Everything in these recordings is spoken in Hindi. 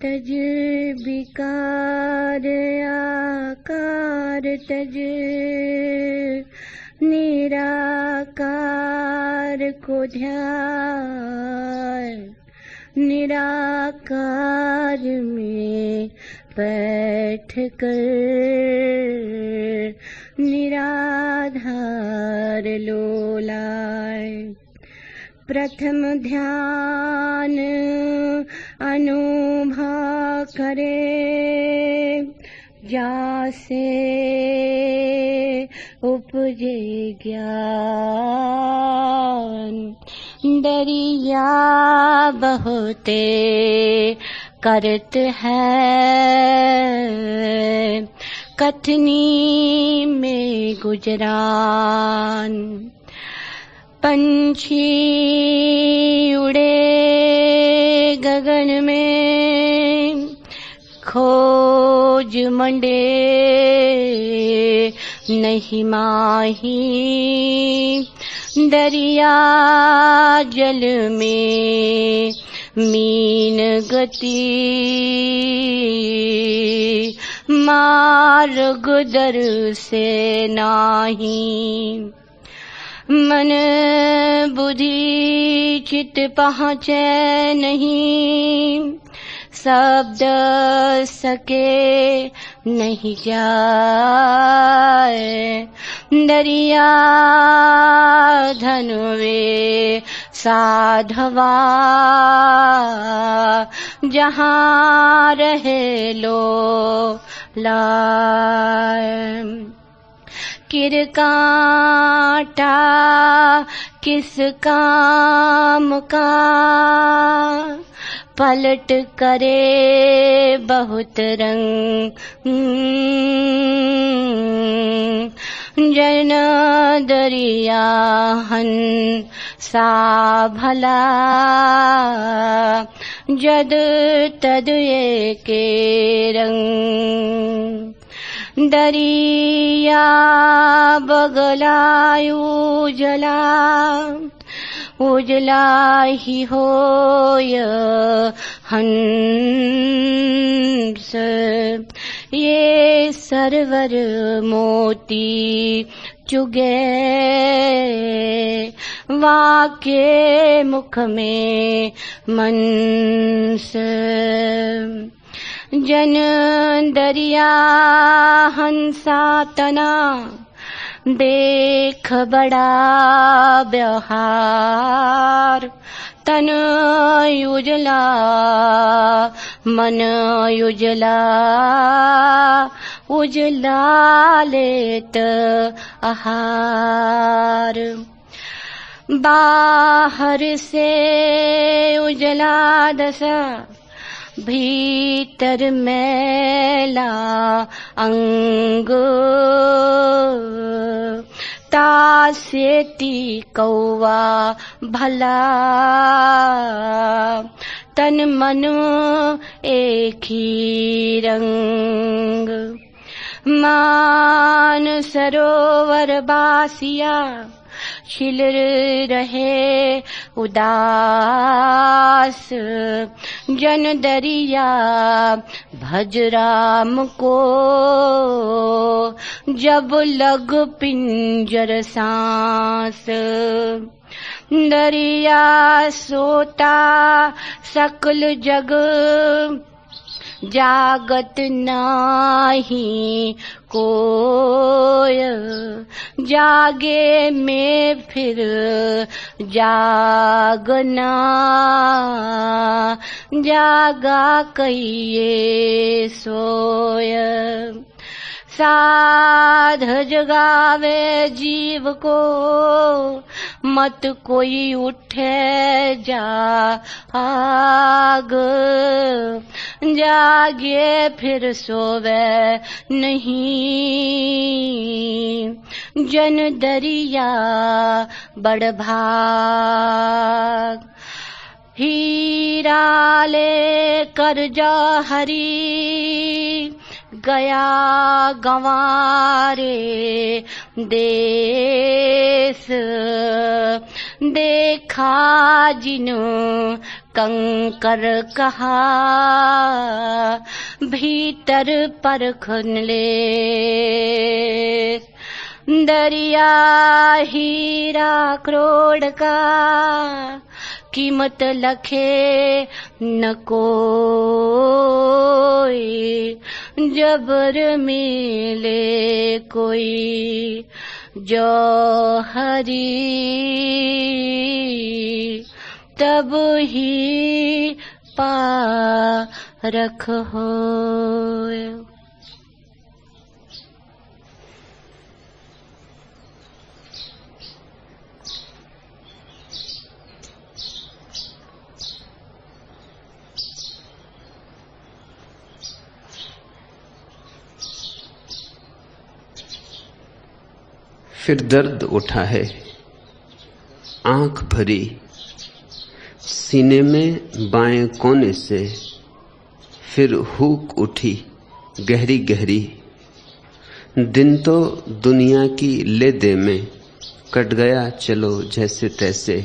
तज विकार आकार तज, निराकार को ध्यान, निराकार में बैठ कर निराधार लोलाय। प्रथम ध्यान अनुभव करे, जासे उपजे ज्ञान। दरिया बहुते करत है, कथनी में गुजरान। पंछी उड़े गगन में, खोज मंडे नहीं माही। दरिया जल में मीन गति, मार्ग दर से नाही। मन बुद्धि चित पहुँचे नहीं, शब्द सके नहीं जाए। दरिया धनुवे साधवा, जहाँ रहे लो लाए। किरकाटा किस काम का, पलट करे बहुत रंग। जन दरिया हंसा भला, जद तद एके रंग। दरिया बगलायु जला, उजला ही होय हंस। ये सरवर मोती चुगे, वाके मुख में मंस। जन दरिया हंसा तना, देख बड़ा व्यवहार। तन उजला मन उजला, उजला लेत आहार। बाहर से उजला दशा, भीतर मैला अंग। तासेती कौवा भला, तन मन एक ही रंग। मान सरोवर बासिया, छिल रहे उदास। जन दरिया भज राम को, जब लग पिंजर सांस। दरिया सोता सकल जग, जागत नाही कोय। जागे में फिर जागना, जागा कहिए सोय। साध जगावे जीव को, मत कोई उठे जाग। जागे फिर सोवे नहीं, जन दरिया बड़ भाग। हीरा ले कर जा हरी, गया गंवारे देश। देखा जिन कंकर कहा, भीतर परख ले। दरिया हीरा करोड़ का, कीमत लखे न कोई। जबर मिले कोई जौहरी, तब ही पारख होय। फिर दर्द उठा है आंख भरी, सीने में बाएं कोने से। फिर हूक उठी गहरी गहरी, दिन तो दुनिया की ले दे में कट गया चलो जैसे तैसे।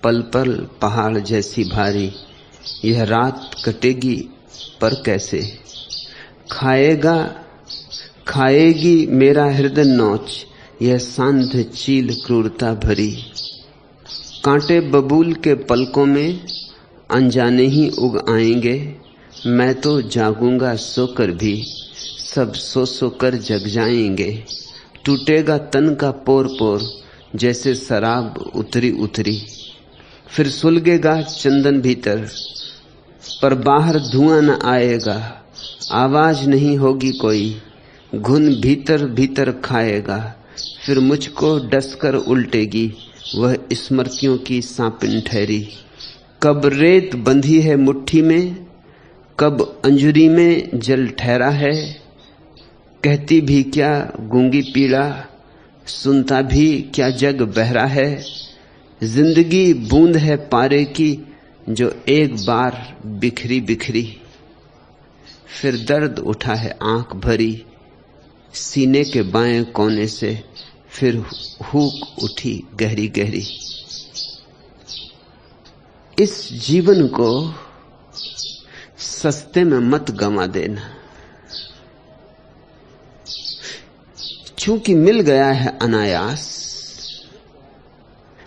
पल पल पहाड़ जैसी भारी, यह रात कटेगी पर कैसे। खाएगी मेरा हृदय नोच, यह सांध चील क्रूरता भरी। कांटे बबूल के पलकों में अनजाने ही उग आएंगे। मैं तो जागूंगा सोकर भी, सब सो सो कर जग जाएंगे। टूटेगा तन का पोर पोर, जैसे शराब उतरी उतरी। फिर सुलगेगा चंदन भीतर, पर बाहर धुआं न आएगा। आवाज नहीं होगी कोई, घुन भीतर भीतर खाएगा। फिर मुझको डसकर उल्टेगी वह स्मृतियों की सांपिन ठहरी। कब रेत बंधी है मुट्ठी में, कब अंजुरी में जल ठहरा है। कहती भी क्या गूंगी पीड़ा, सुनता भी क्या जग बहरा है। जिंदगी बूंद है पारे की, जो एक बार बिखरी बिखरी। फिर दर्द उठा है आंख भरी, सीने के बाएं कोने से। फिर हूक उठी गहरी गहरी। इस जीवन को सस्ते में मत गंवा देना, चूंकि मिल गया है अनायास।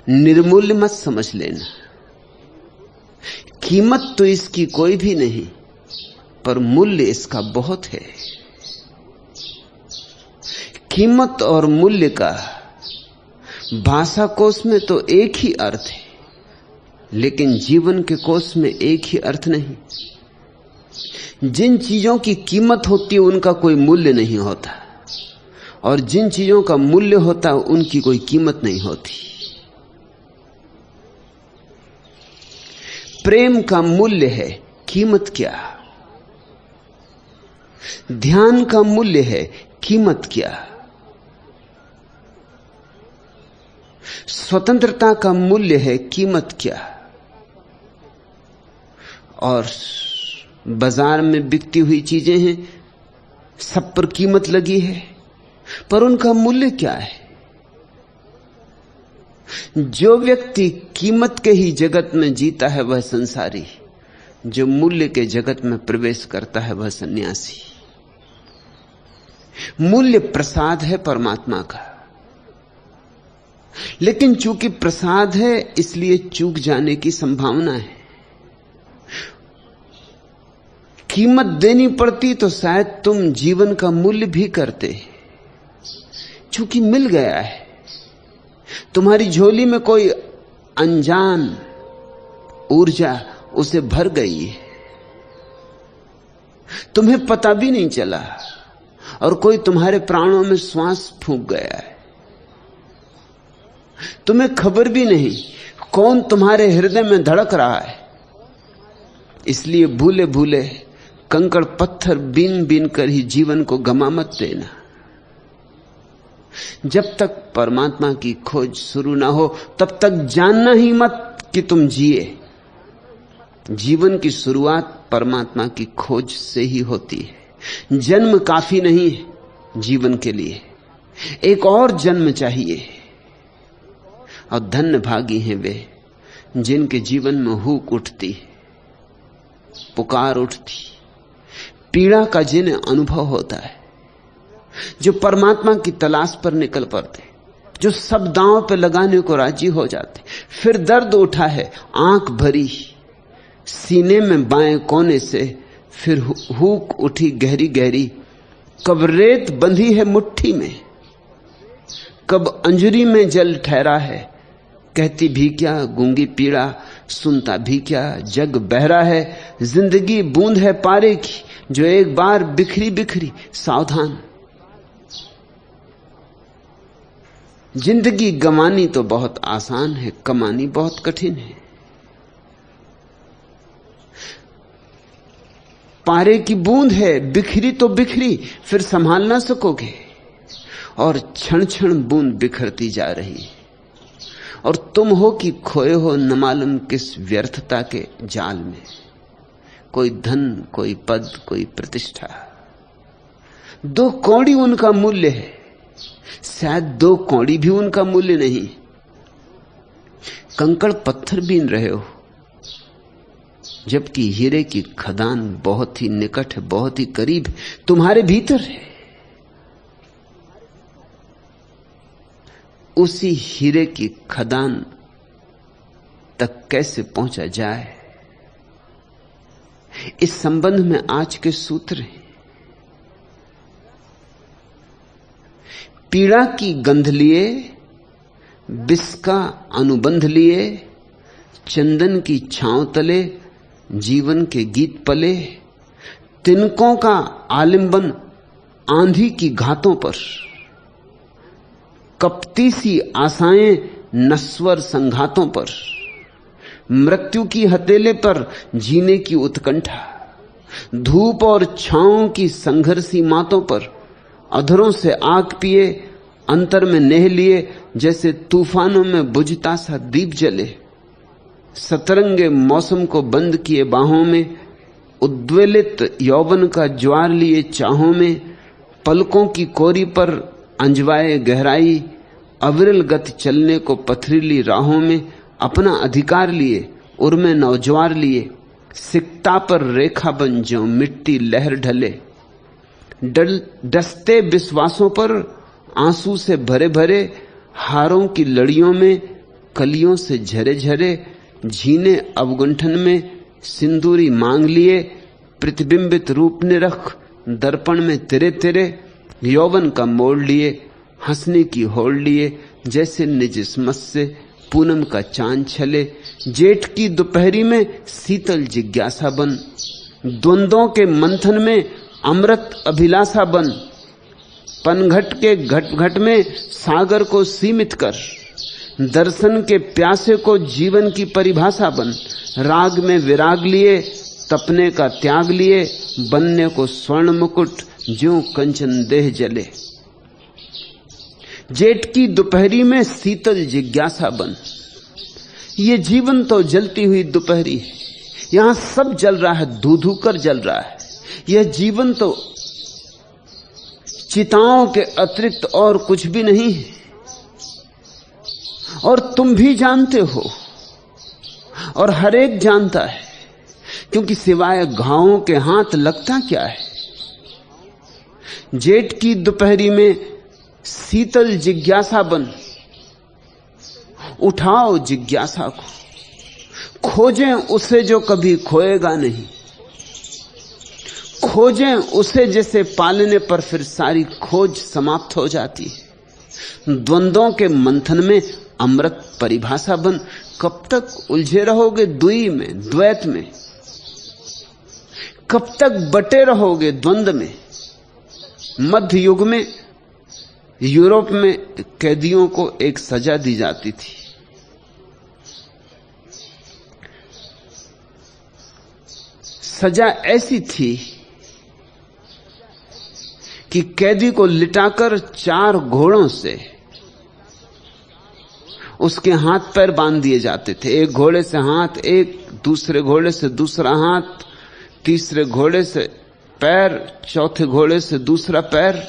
निर्मूल्य मत समझ लेना। कीमत तो इसकी कोई भी नहीं, पर मूल्य इसका बहुत है। कीमत और मूल्य का भाषा कोश में तो एक ही अर्थ है, लेकिन जीवन के कोश में एक ही अर्थ नहीं। जिन चीजों की कीमत होती है उनका कोई मूल्य नहीं होता, और जिन चीजों का मूल्य होता है उनकी कोई कीमत नहीं होती। प्रेम का मूल्य है, कीमत क्या। ध्यान का मूल्य है, कीमत क्या। स्वतंत्रता का मूल्य है, कीमत क्या। और बाजार में बिकती हुई चीजें हैं, सब पर कीमत लगी है, पर उनका मूल्य क्या है। जो व्यक्ति कीमत के ही जगत में जीता है वह संसारी, जो मूल्य के जगत में प्रवेश करता है वह सन्यासी। मूल्य प्रसाद है परमात्मा का, लेकिन चूंकि प्रसाद है इसलिए चूक जाने की संभावना है। कीमत देनी पड़ती तो शायद तुम जीवन का मूल्य भी करते। चूंकि मिल गया है, तुम्हारी झोली में कोई अनजान ऊर्जा उसे भर गई है, तुम्हें पता भी नहीं चला, और कोई तुम्हारे प्राणों में श्वास फूंक गया है। तुम्हें खबर भी नहीं कौन तुम्हारे हृदय में धड़क रहा है। इसलिए भूले भूले कंकड़ पत्थर बीन बीन कर ही जीवन को गमा मत देना। जब तक परमात्मा की खोज शुरू ना हो तब तक जानना ही मत कि तुम जिए। जीवन की शुरुआत परमात्मा की खोज से ही होती है। जन्म काफी नहीं है जीवन के लिए, एक और जन्म चाहिए। और धन्य भागी हैं वे जिनके जीवन में हुक उठती, पुकार उठती, पीड़ा का जिन्हें अनुभव होता है, जो परमात्मा की तलाश पर निकल पड़ते, जो सब दांव पे लगाने को राजी हो जाते। फिर दर्द उठा है, आंख भरी सीने में बाएं कोने से, फिर हुक उठी गहरी गहरी। कब रेत बंधी है मुट्ठी में, कब अंजुरी में जल ठहरा है। कहती भी क्या गूंगी पीड़ा, सुनता भी क्या जग बहरा है। जिंदगी बूंद है पारे की, जो एक बार बिखरी बिखरी। सावधान, जिंदगी गंवानी तो बहुत आसान है, कमानी बहुत कठिन है। पारे की बूंद है, बिखरी तो बिखरी, फिर संभाल ना सकोगे। और क्षण क्षण बूंद बिखरती जा रही है, और तुम हो कि खोए हो न मालूम किस व्यर्थता के जाल में। कोई धन, कोई पद, कोई प्रतिष्ठा, 2 कौड़ी उनका मूल्य है, शायद 2 कौड़ी भी उनका मूल्य नहीं। कंकड़ पत्थर बीन रहे हो, जबकि हीरे की खदान बहुत ही निकट है, बहुत ही करीब है, तुम्हारे भीतर है। उसी हीरे की खदान तक कैसे पहुंचा जाए, इस संबंध में आज के सूत्र हैं। पीड़ा की गंध लिए, विष का अनुबंध लिए, चंदन की छांव तले जीवन के गीत पले। तिनकों का आलिंबन आंधी की घातों पर, कपती सी आशाएं नस्वर संघातों पर। मृत्यु की हथेले पर जीने की उत्कंठा, धूप और छांव की संघर्षी मातों पर। अधरों से आग पिए, अंतर में नेह लिए, जैसे तूफानों में बुझता सा दीप जले। सतरंगे मौसम को बंद किए बाहों में, उद्वेलित यौवन का ज्वार लिए चाहों में। पलकों की कोरी पर अंजवाए गहराई, अविरल गति चलने को पथरीली राहों में। अपना अधिकार लिए, उर्मे नौजवार लिए, सिकता पर रेखा बन जो मिट्टी लहर ढले। डसते विश्वासों पर आंसू से भरे भरे, हारों की लड़ियों में कलियों से झरे झरे। झीने अवगुंठन में सिंदूरी मांग लिए, प्रतिबिंबित रूप ने रख दर्पण में तेरे तेरे। यौवन का मोड़ लिए, हंसने की होड़ लिए, जैसे निज स्मत से पूनम का चांद छले। जेठ की दोपहरी में शीतल जिज्ञासा बन, द्वंद्वों के मंथन में अमृत अभिलाषा बन। पनघट के घट घट में सागर को सीमित कर, दर्शन के प्यासे को जीवन की परिभाषा बन। राग में विराग लिए, तपने का त्याग लिए, बनने को स्वर्ण मुकुट ज्यों कंचन देह जले। जेठ की दोपहरी में शीतल जिज्ञासा बन। ये जीवन तो जलती हुई दोपहरी है, यहां सब जल रहा है, धू धू कर जल रहा है। यह जीवन तो चिताओं के अतिरिक्त और कुछ भी नहीं है, और तुम भी जानते हो, और हर एक जानता है, क्योंकि सिवाय घावों के हाथ लगता क्या है। जेठ की दोपहरी में शीतल जिज्ञासा बन, उठाओ जिज्ञासा को, खोजें उसे जो कभी खोएगा नहीं। खोजें उसे जैसे पालने पर फिर सारी खोज समाप्त हो जाती है। द्वंद्वों के मंथन में अमृत परिभाषा बन। कब तक उलझे रहोगे द्वि में, द्वैत में? कब तक बटे रहोगे द्वंद्व में? मध्य युग में यूरोप में कैदियों को एक सजा दी जाती थी। सजा ऐसी थी कि कैदी को लिटाकर 4 घोड़ों से उसके हाथ पैर बांध दिए जाते थे। एक घोड़े से हाथ, एक दूसरे घोड़े से दूसरा हाथ, तीसरे घोड़े से पैर, चौथे घोड़े से दूसरा पैर,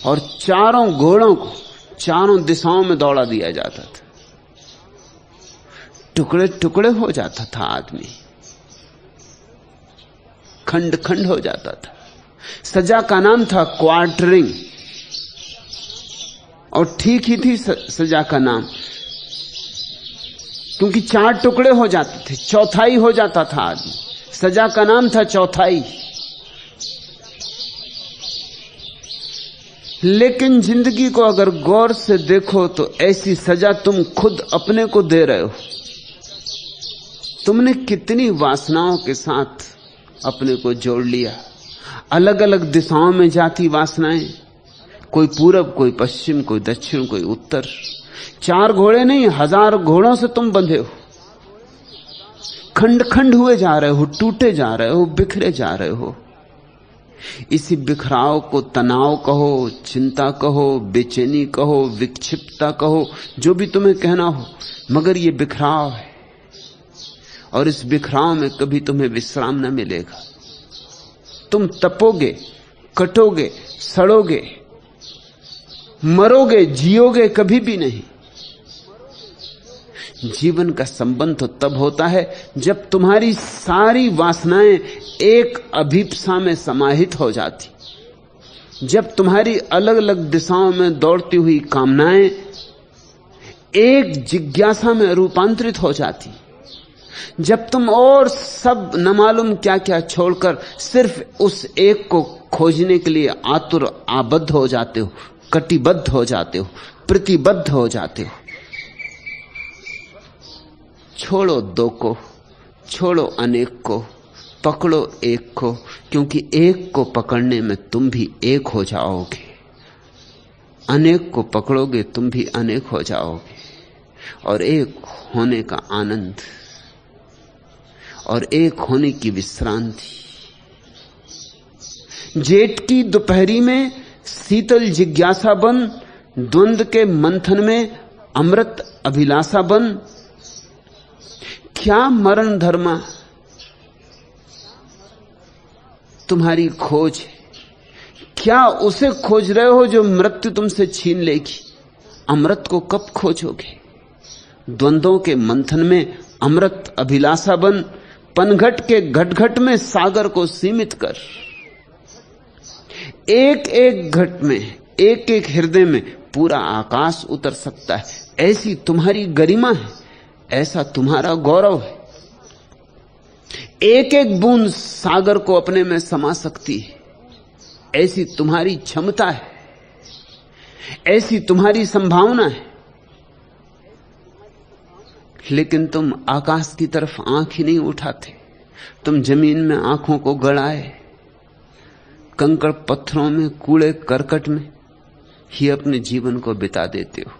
और चारों घोड़ों को चारों दिशाओं में दौड़ा दिया जाता था। टुकड़े टुकड़े हो जाता था आदमी, खंड खंड हो जाता था। सजा का नाम था क्वार्टरिंग, और ठीक ही थी सजा का नाम, क्योंकि 4 टुकड़े हो जाते थे, चौथाई हो जाता था आदमी। सजा का नाम था चौथाई। लेकिन जिंदगी को अगर गौर से देखो तो ऐसी सजा तुम खुद अपने को दे रहे हो। तुमने कितनी वासनाओं के साथ अपने को जोड़ लिया, अलग अलग दिशाओं में जाती वासनाएं, कोई पूरब, कोई पश्चिम, कोई दक्षिण, कोई उत्तर। 4 घोड़े नहीं, 1000 घोड़ों से तुम बंधे हो, खंड खंड हुए जा रहे हो, टूटे जा रहे हो, बिखरे जा रहे हो। इसी बिखराव को तनाव कहो, चिंता कहो, बेचैनी कहो, विक्षिप्तता कहो, जो भी तुम्हें कहना हो, मगर ये बिखराव है, और इस बिखराव में कभी तुम्हें विश्राम न मिलेगा। तुम तपोगे, कटोगे, सड़ोगे, मरोगे, जियोगे कभी भी नहीं। जीवन का संबंध तो तब होता है जब तुम्हारी सारी वासनाएं एक अभिप्सा में समाहित हो जाती, जब तुम्हारी अलग अलग दिशाओं में दौड़ती हुई कामनाएं एक जिज्ञासा में रूपांतरित हो जाती, जब तुम और सब न मालूम क्या क्या छोड़कर सिर्फ उस एक को खोजने के लिए आतुर आबद्ध हो जाते हो, कटिबद्ध हो जाते हो, प्रतिबद्ध हो जाते हो। छोड़ो 2 को, छोड़ो अनेक को, पकड़ो एक को, क्योंकि एक को पकड़ने में तुम भी एक हो जाओगे। अनेक को पकड़ोगे तुम भी अनेक हो जाओगे, और एक होने का आनंद और एक होने की विश्रांति। जेठ की दोपहरी में शीतल जिज्ञासा बन, द्वंद्व के मंथन में अमृत अभिलाषा बन। क्या मरण धर्मा तुम्हारी खोज है? क्या उसे खोज रहे हो जो मृत्यु तुमसे छीन लेगी? अमृत को कब खोजोगे? द्वंद्वों के मंथन में अमृत अभिलाषा बन, पनघट के घट-घट में सागर को सीमित कर। एक एक घट में, एक एक हृदय में पूरा आकाश उतर सकता है। ऐसी तुम्हारी गरिमा है, ऐसा तुम्हारा गौरव है। एक एक बूंद सागर को अपने में समा सकती है, ऐसी तुम्हारी क्षमता है, ऐसी तुम्हारी संभावना है। लेकिन तुम आकाश की तरफ आंख ही नहीं उठाते। तुम जमीन में आंखों को गड़ाए, कंकड़ पत्थरों में, कूड़े करकट में ही अपने जीवन को बिता देते हो।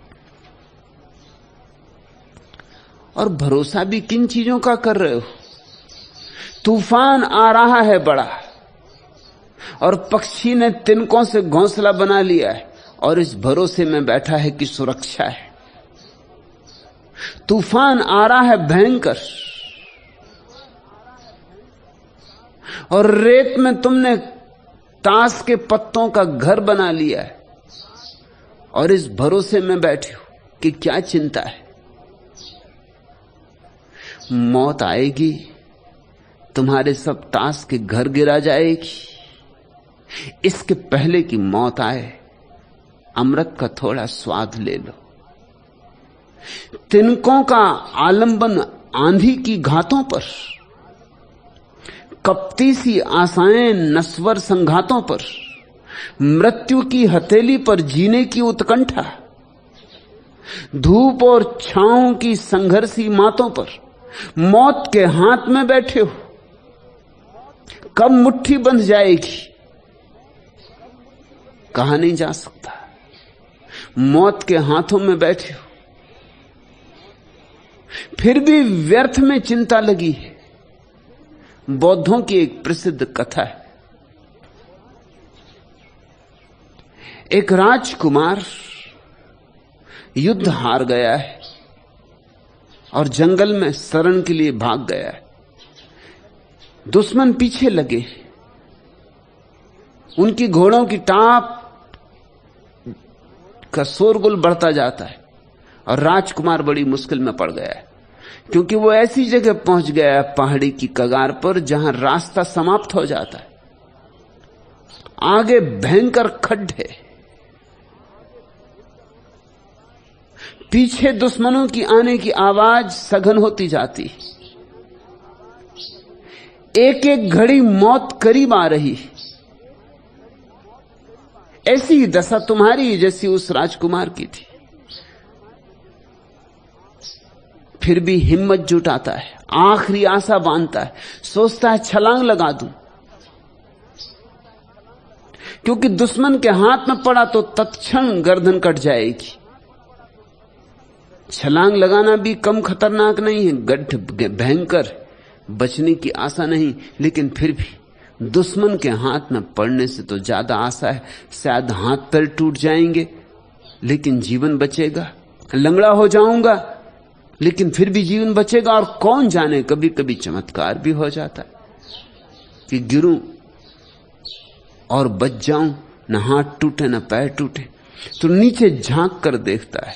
और भरोसा भी किन चीजों का कर रहे हो? तूफान आ रहा है बड़ा, और पक्षी ने तिनकों से घोंसला बना लिया है, और इस भरोसे में बैठा है कि सुरक्षा है। तूफान आ रहा है भयंकर, और रेत में तुमने ताश के पत्तों का घर बना लिया है, और इस भरोसे में बैठे हो कि क्या चिंता है। मौत आएगी, तुम्हारे सब ताश के घर गिरा जाएगी। इसके पहले कि मौत आए, अमृत का थोड़ा स्वाद ले लो। तिनकों का आलंबन आंधी की घातों पर, कपटी सी आशाएं नस्वर संघातों पर, मृत्यु की हथेली पर जीने की उत्कंठा, धूप और छांव की संघर्षी मातों पर, मौत के हाथ में बैठे हो। कब मुट्ठी बंध जाएगी कहा नहीं जा सकता। मौत के हाथों में बैठे हो, फिर भी व्यर्थ में चिंता लगी है। बौद्धों की एक प्रसिद्ध कथा है। एक राजकुमार युद्ध हार गया है और जंगल में शरण के लिए भाग गया है। दुश्मन पीछे लगे, उनकी घोड़ों की टाप का शोरगुल बढ़ता जाता है और राजकुमार बड़ी मुश्किल में पड़ गया है। क्योंकि वो ऐसी जगह पहुंच गया है पहाड़ी की कगार पर जहां रास्ता समाप्त हो जाता है, आगे भयंकर खड्डे, पीछे दुश्मनों की आने की आवाज सघन होती जाती, एक एक घड़ी मौत करीब आ रही। ऐसी ही दशा तुम्हारी जैसी उस राजकुमार की थी। फिर भी हिम्मत जुटाता है, आखिरी आशा बांधता है, सोचता है छलांग लगा दूं, क्योंकि दुश्मन के हाथ में पड़ा तो तत्क्षण गर्दन कट जाएगी। छलांग लगाना भी कम खतरनाक नहीं है, गड्ढ भयंकर, बचने की आशा नहीं, लेकिन फिर भी दुश्मन के हाथ में पड़ने से तो ज्यादा आशा है। शायद हाथ पैर टूट जाएंगे लेकिन जीवन बचेगा, लंगड़ा हो जाऊंगा लेकिन फिर भी जीवन बचेगा, और कौन जाने कभी कभी चमत्कार भी हो जाता है कि गिरूं और बच जाऊं, न हाथ टूटे न पैर टूटे। तो नीचे झांक कर देखता है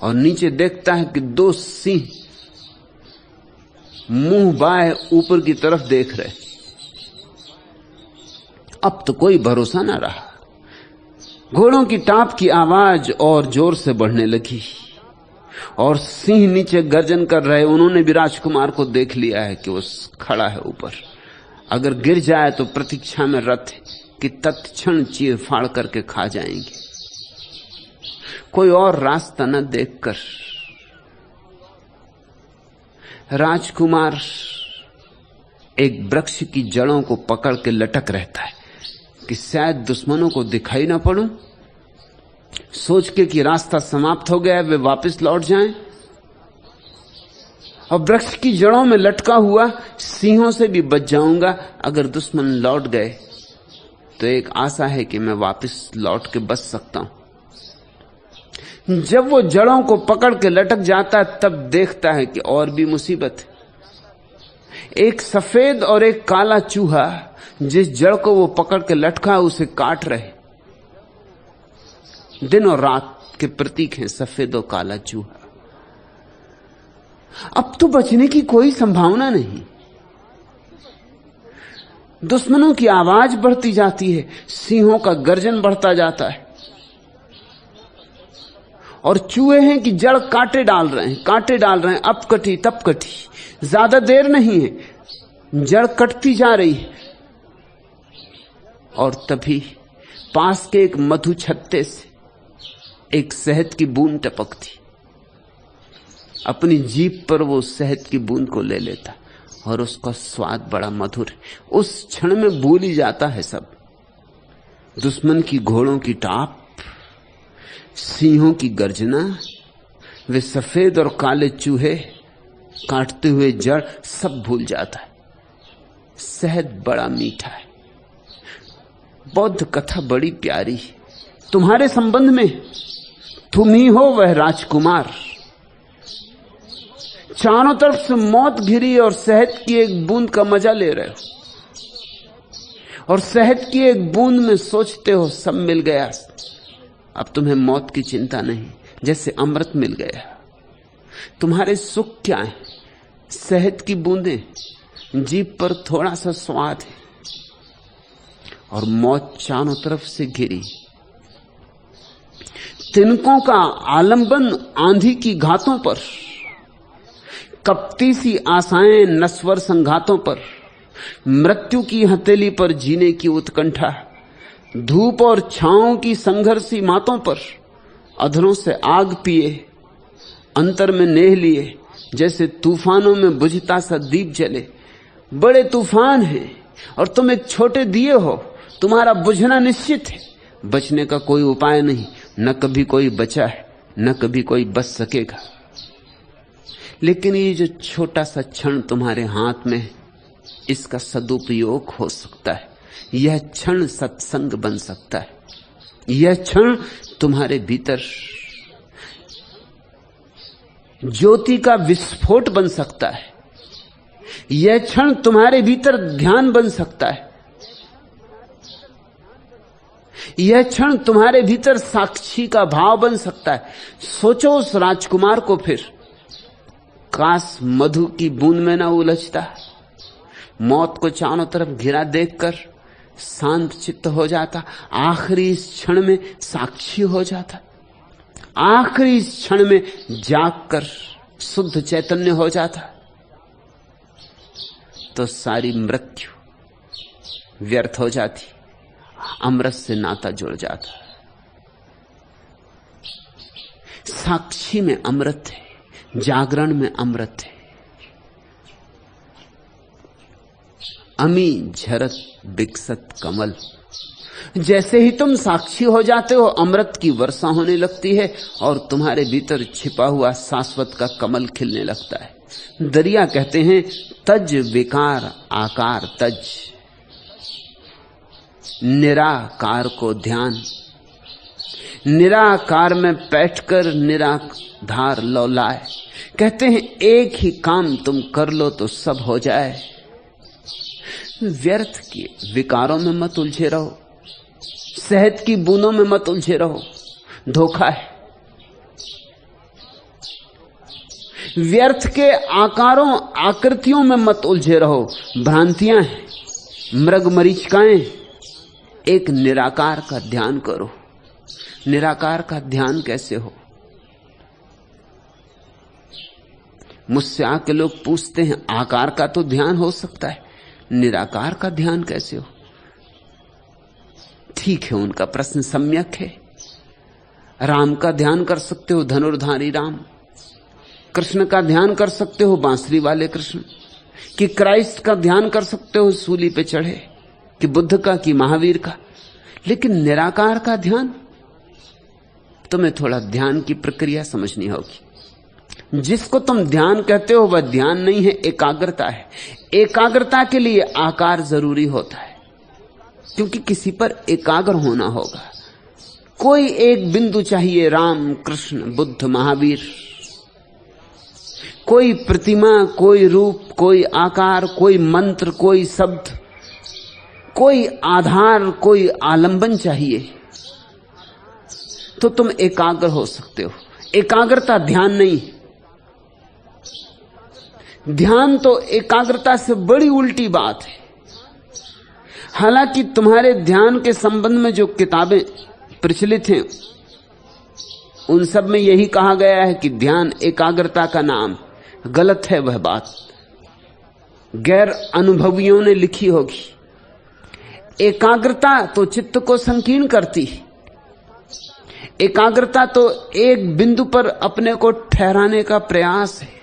और नीचे देखता है कि दो सिंह मुंह बाएं ऊपर की तरफ देख रहे। अब तो कोई भरोसा ना रहा। घोड़ों की टाप की आवाज और जोर से बढ़ने लगी और सिंह नीचे गर्जन कर रहे। उन्होंने भी राजकुमार को देख लिया है कि वो खड़ा है ऊपर, अगर गिर जाए तो प्रतीक्षा में रथ कि तत्क्षण चीर फाड़ करके खा जाएंगे। कोई और रास्ता न देखकर राजकुमार एक वृक्ष की जड़ों को पकड़ के लटक रहता है कि शायद दुश्मनों को दिखाई ना पड़ूं, सोच के कि रास्ता समाप्त हो गया, वे वापस लौट जाएं। और वृक्ष की जड़ों में लटका हुआ सिंहों से भी बच जाऊंगा। अगर दुश्मन लौट गए तो एक आशा है कि मैं वापस लौट के बच सकता हूं। जब वो जड़ों को पकड़ के लटक जाता है तब देखता है कि और भी मुसीबत है। एक सफेद और एक काला चूहा जिस जड़ को वो पकड़ के लटका उसे काट रहे। दिन और रात के प्रतीक हैं सफेद और काला चूहा। अब तो बचने की कोई संभावना नहीं। दुश्मनों की आवाज बढ़ती जाती है, सिंहों का गर्जन बढ़ता जाता है और चूहे हैं कि जड़ कांटे डाल रहे हैं, अब कटी तब कटी। ज्यादा देर नहीं है, जड़ कटती जा रही है और तभी पास के एक मधु छत्ते से एक शहद की बूंद टपकती। अपनी जीभ पर वो शहद की बूंद को ले लेता और उसका स्वाद बड़ा मधुर है। उस क्षण में भूल ही जाता है सब, दुश्मन की घोड़ों की टाप, सिंहों की गर्जना, वे सफेद और काले चूहे, काटते हुए जड़, सब भूल जाता है। शहद बड़ा मीठा है। बौद्ध कथा बड़ी प्यारी है। तुम्हारे संबंध में तुम ही हो वह राजकुमार। चारों तरफ से मौत घिरी और शहद की एक बूंद का मजा ले रहे हो, और शहद की एक बूंद में सोचते हो सब मिल गया, अब तुम्हें मौत की चिंता नहीं, जैसे अमृत मिल गया। तुम्हारे सुख क्या है? शहद की बूंदें, जीभ पर थोड़ा सा स्वाद है, और मौत चारों तरफ से घिरी। तिनकों का आलंबन आंधी की घातों पर, कपटी सी आशाएं नश्वर संघातों पर, मृत्यु की हथेली पर जीने की उत्कंठा, धूप और छांव की संघर्षी मातों पर, अधरों से आग पिए, अंतर में नेह लिए, जैसे तूफानों में बुझता सा दीप जले। बड़े तूफान हैं और तुम एक छोटे दिए हो, तुम्हारा बुझना निश्चित है, बचने का कोई उपाय नहीं। न कभी कोई बचा है, न कभी कोई बच सकेगा। लेकिन ये जो छोटा सा क्षण तुम्हारे हाथ में है, इसका सदुपयोग हो सकता है। यह क्षण सत्संग बन सकता है। यह क्षण तुम्हारे भीतर ज्योति का विस्फोट बन सकता है। यह क्षण तुम्हारे भीतर ध्यान बन सकता है। यह क्षण तुम्हारे भीतर साक्षी का भाव बन सकता है। सोचो उस राजकुमार को फिर, काश मधु की बूंद में ना उलझता, मौत को चारों तरफ घिरा देखकर शांत चित्त हो जाता, आखिरी इस क्षण में साक्षी हो जाता, आखिरी इस क्षण में जागकर शुद्ध चैतन्य हो जाता, तो सारी मृत्यु व्यर्थ हो जाती, अमृत से नाता जुड़ जाता। साक्षी में अमृत है, जागरण में अमृत है। अमी झरत बिकसत कमल, जैसे ही तुम साक्षी हो जाते हो अमृत की वर्षा होने लगती है और तुम्हारे भीतर छिपा हुआ शाश्वत का कमल खिलने लगता है। दरिया कहते हैं तज विकार आकार तज, निराकार को ध्यान, निराकार में बैठकर निराधार लौलाए। कहते हैं एक ही काम तुम कर लो तो सब हो जाए। व्यर्थ के विकारों में मत उलझे रहो, शहद की बूंदों में मत उलझे रहो, धोखा है। व्यर्थ के आकारों आकृतियों में मत उलझे रहो, भ्रांतियां हैं, मृग मरीचिकाएं। एक निराकार का ध्यान करो। निराकार का ध्यान कैसे हो? मुझसे आके लोग पूछते हैं आकार का तो ध्यान हो सकता है, निराकार का ध्यान कैसे हो? ठीक है, उनका प्रश्न सम्यक है। राम का ध्यान कर सकते हो, धनुर्धारी राम। कृष्ण का ध्यान कर सकते हो, बांसुरी वाले कृष्ण। कि क्राइस्ट का ध्यान कर सकते हो, सूली पे चढ़े। कि बुद्ध का, कि महावीर का। लेकिन निराकार का ध्यान, तुम्हें थोड़ा ध्यान की प्रक्रिया समझनी होगी। जिसको तुम ध्यान कहते हो वह ध्यान नहीं है, एकाग्रता है। एकाग्रता के लिए आकार जरूरी होता है, क्योंकि किसी पर एकाग्र होना होगा। कोई एक बिंदु चाहिए, राम, कृष्ण, बुद्ध, महावीर। कोई प्रतिमा, कोई रूप, कोई आकार, कोई मंत्र, कोई शब्द, कोई आधार, कोई आलंबन चाहिए, तो तुम एकाग्र हो सकते हो। एकाग्रता ध्यान नहीं। ध्यान तो एकाग्रता से बड़ी उल्टी बात है। हालांकि तुम्हारे ध्यान के संबंध में जो किताबें प्रचलित हैं उन सब में यही कहा गया है कि ध्यान एकाग्रता का नाम। गलत है वह बात, गैर अनुभवियों ने लिखी होगी। एकाग्रता तो चित्त को संकीर्ण करती है। एकाग्रता तो एक बिंदु पर अपने को ठहराने का प्रयास है।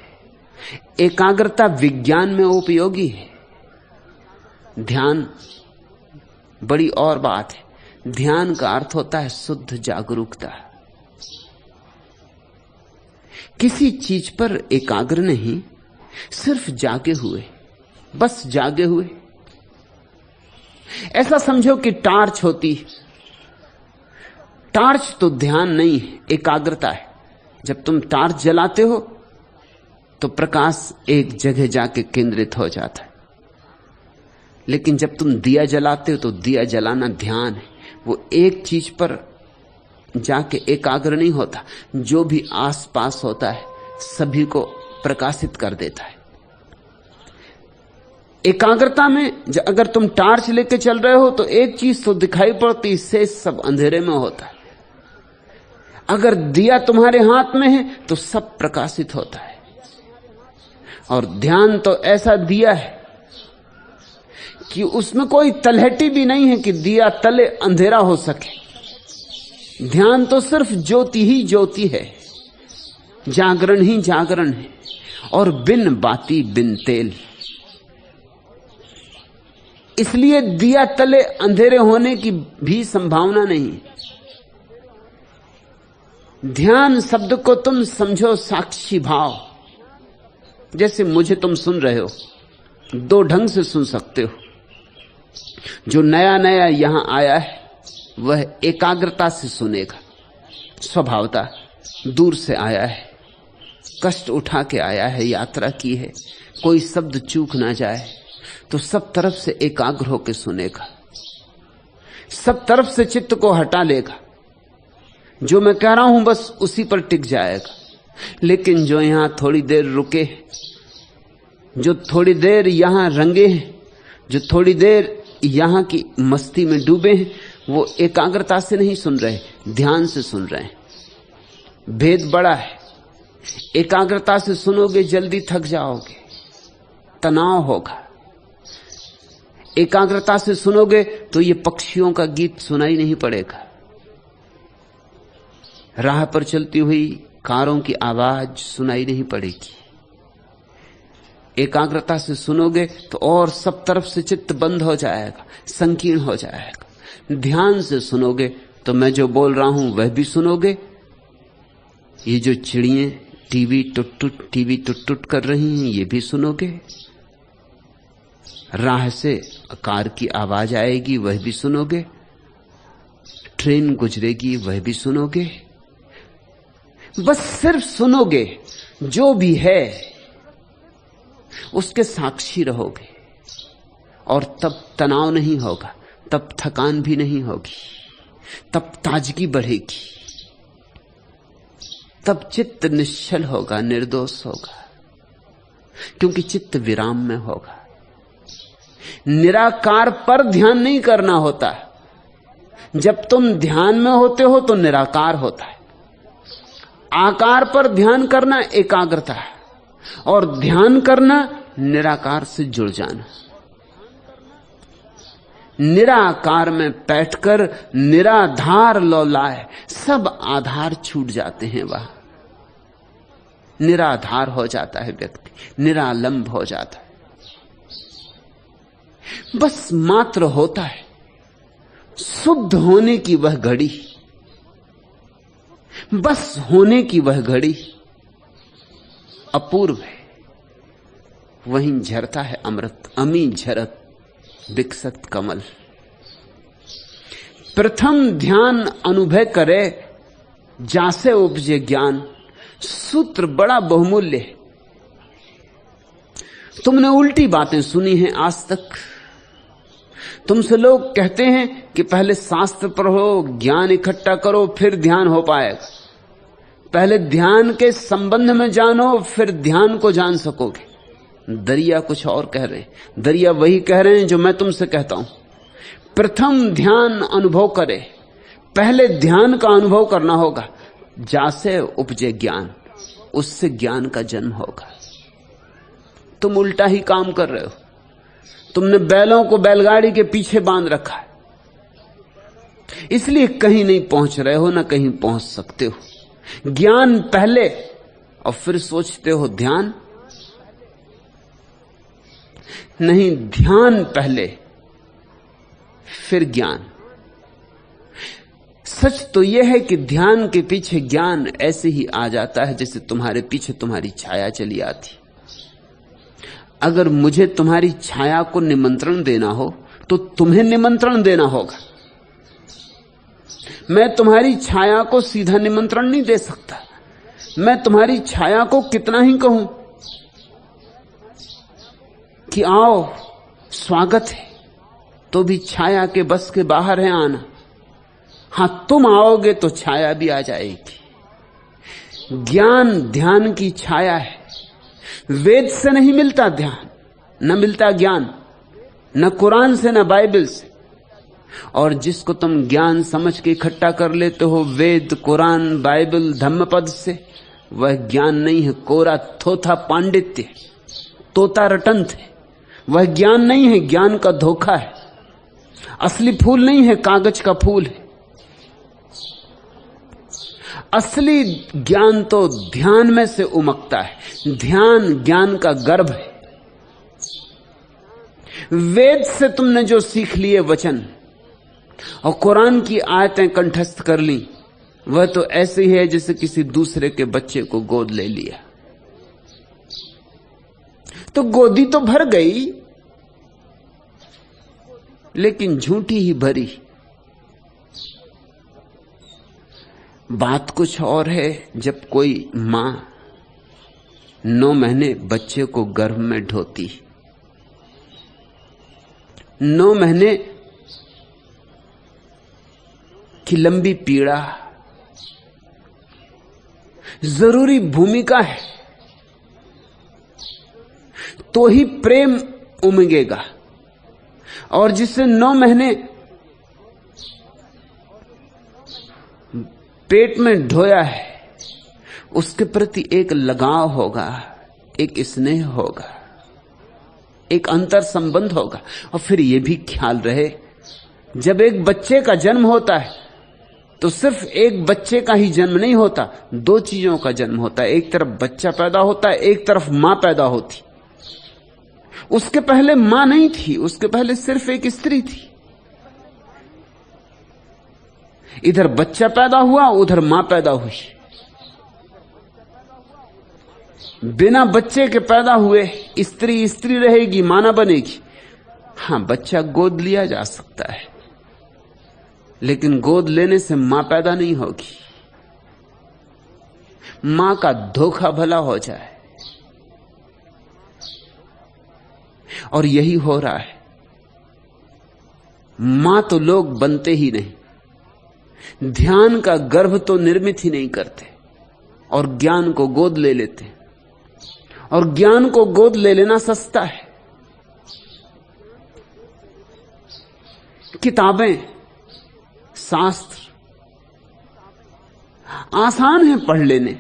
एकाग्रता विज्ञान में उपयोगी है। ध्यान बड़ी और बात है। ध्यान का अर्थ होता है शुद्ध जागरूकता। किसी चीज पर एकाग्र नहीं, सिर्फ जागे हुए, बस जागे हुए। ऐसा समझो कि टार्च होती। टार्च तो ध्यान नहीं है, एकाग्रता है। जब तुम टार्च जलाते हो तो प्रकाश एक जगह जाके केंद्रित हो जाता है। लेकिन जब तुम दिया जलाते हो तो दिया जलाना ध्यान है। वो एक चीज पर जाके एकाग्र नहीं होता, जो भी आसपास होता है सभी को प्रकाशित कर देता है। एकाग्रता में अगर तुम टार्च लेके चल रहे हो तो एक चीज तो दिखाई पड़ती, इससे सब अंधेरे में होता है। अगर दिया तुम्हारे हाथ में है तो सब प्रकाशित होता है। और ध्यान तो ऐसा दिया है कि उसमें कोई तलहटी भी नहीं है कि दिया तले अंधेरा हो सके। ध्यान तो सिर्फ ज्योति ही ज्योति है, जागरण ही जागरण है, और बिन बाती बिन तेल। इसलिए दिया तले अंधेरे होने की भी संभावना नहीं। ध्यान शब्द को तुम समझो साक्षी भाव। जैसे मुझे तुम सुन रहे हो, दो ढंग से सुन सकते हो। जो नया नया यहां आया है वह एकाग्रता से सुनेगा, स्वभावता। दूर से आया है, कष्ट उठा के आया है, यात्रा की है, कोई शब्द चूक ना जाए तो सब तरफ से एकाग्र होकर सुनेगा। सब तरफ से चित्त को हटा लेगा। जो मैं कह रहा हूं बस उसी पर टिक जाएगा। लेकिन जो यहां थोड़ी देर रुके, जो थोड़ी देर यहां रंगे हैं, जो थोड़ी देर यहां की मस्ती में डूबे हैं, वो एकाग्रता से नहीं सुन रहे, ध्यान से सुन रहे हैं। भेद बड़ा है। एकाग्रता से सुनोगे जल्दी थक जाओगे, तनाव होगा। एकाग्रता से सुनोगे तो ये पक्षियों का गीत सुनाई नहीं पड़ेगा, राह पर चलती हुई कारों की आवाज सुनाई नहीं पड़ेगी। एकाग्रता से सुनोगे तो और सब तरफ से चित्त बंद हो जाएगा, संकीर्ण हो जाएगा। ध्यान से सुनोगे तो मैं जो बोल रहा हूं वह भी सुनोगे। ये जो चिड़ियां टीवी टुट टुट कर रही हैं ये भी सुनोगे। राह से कार की आवाज आएगी वह भी सुनोगे। ट्रेन गुजरेगी वह भी सुनोगे। बस सिर्फ सुनोगे, जो भी है उसके साक्षी रहोगे। और तब तनाव नहीं होगा, तब थकान भी नहीं होगी, तब ताजगी बढ़ेगी, तब चित्त निश्चल होगा, निर्दोष होगा, क्योंकि चित्त विराम में होगा। निराकार पर ध्यान नहीं करना होता। जब तुम ध्यान में होते हो तो निराकार होता है। आकार पर ध्यान करना एकाग्रता है, और ध्यान करना निराकार से जुड़ जाना। निराकार में बैठकर निराधार लौलाए, सब आधार छूट जाते हैं। वहां निराधार हो जाता है व्यक्ति, निरालंब हो जाता है। बस मात्र होता है। शुद्ध होने की वह घड़ी, बस होने की वह घड़ी अपूर्व है। वहीं झरता है अमृत, अमी झरत विकसत कमल। प्रथम ध्यान अनुभव करे, जासे उपजे ज्ञान। सूत्र बड़ा बहुमूल्य है। तुमने उल्टी बातें सुनी हैं आज तक। तुमसे लोग कहते हैं कि पहले शास्त्र पढ़ो, ज्ञान इकट्ठा करो, फिर ध्यान हो पाएगा। पहले ध्यान के संबंध में जानो, फिर ध्यान को जान सकोगे। दरिया कुछ और कह रहे हैं। दरिया वही कह रहे हैं जो मैं तुमसे कहता हूं। प्रथम ध्यान अनुभव करे, पहले ध्यान का अनुभव करना होगा। जासे उपजे ज्ञान, उससे ज्ञान का जन्म होगा। तुम उल्टा ही काम कर रहे हो। तुमने बैलों को बैलगाड़ी के पीछे बांध रखा है, इसलिए कहीं नहीं पहुंच रहे हो, ना कहीं पहुंच सकते हो। ज्ञान पहले और फिर सोचते हो ध्यान। नहीं, ध्यान पहले फिर ज्ञान। सच तो यह है कि ध्यान के पीछे ज्ञान ऐसे ही आ जाता है जैसे तुम्हारे पीछे तुम्हारी छाया चली आती। अगर मुझे तुम्हारी छाया को निमंत्रण देना हो तो तुम्हें निमंत्रण देना होगा। मैं तुम्हारी छाया को सीधा निमंत्रण नहीं दे सकता। मैं तुम्हारी छाया को कितना ही कहूं कि आओ, स्वागत है, तो भी छाया के बस के बाहर है आना। हां, तुम आओगे तो छाया भी आ जाएगी। ज्ञान ध्यान की छाया है। वेद से नहीं मिलता ध्यान, न मिलता ज्ञान, न कुरान से, न बाइबल से। और जिसको तुम ज्ञान समझ के इकट्ठा कर लेते हो वेद, कुरान, बाइबल, धम्मपद से, वह ज्ञान नहीं है, कोरा थोथा पांडित्य, तोता रटंत है। वह ज्ञान नहीं है, ज्ञान का धोखा है। असली फूल नहीं है, कागज का फूल है। असली ज्ञान तो ध्यान में से उमकता है। ध्यान ज्ञान का गर्भ है। वेद से तुमने जो सीख लिए वचन और कुरान की आयतें कंठस्थ कर ली, वह तो ऐसे ही है जैसे किसी दूसरे के बच्चे को गोद ले लिया। तो गोदी तो भर गई, लेकिन झूठी ही भरी। बात कुछ और है जब कोई मां 9 महीने बच्चे को गर्भ में ढोती। 9 महीने कि लंबी पीड़ा जरूरी भूमिका है, तो ही प्रेम उमगेगा। और जिससे 9 महीने पेट में ढोया है, उसके प्रति एक लगाव होगा, एक स्नेह होगा, एक अंतर संबंध होगा। और फिर यह भी ख्याल रहे, जब एक बच्चे का जन्म होता है तो सिर्फ एक बच्चे का ही जन्म नहीं होता, 2 चीजों का जन्म होता है। एक तरफ बच्चा पैदा होता है, एक तरफ मां पैदा होती। उसके पहले मां नहीं थी, उसके पहले सिर्फ एक स्त्री थी। इधर बच्चा पैदा हुआ, उधर मां पैदा हुई। बिना बच्चे के पैदा हुए स्त्री स्त्री रहेगी, मां ना बनेगी। हां, बच्चा गोद लिया जा सकता है, लेकिन गोद लेने से मां पैदा नहीं होगी। मां का धोखा भला हो जाए, और यही हो रहा है। मां तो लोग बनते ही नहीं, ध्यान का गर्भ तो निर्मित ही नहीं करते, और ज्ञान को गोद ले लेते। और ज्ञान को गोद ले लेना सस्ता है। किताबें, शास्त्र आसान है पढ़ लेने,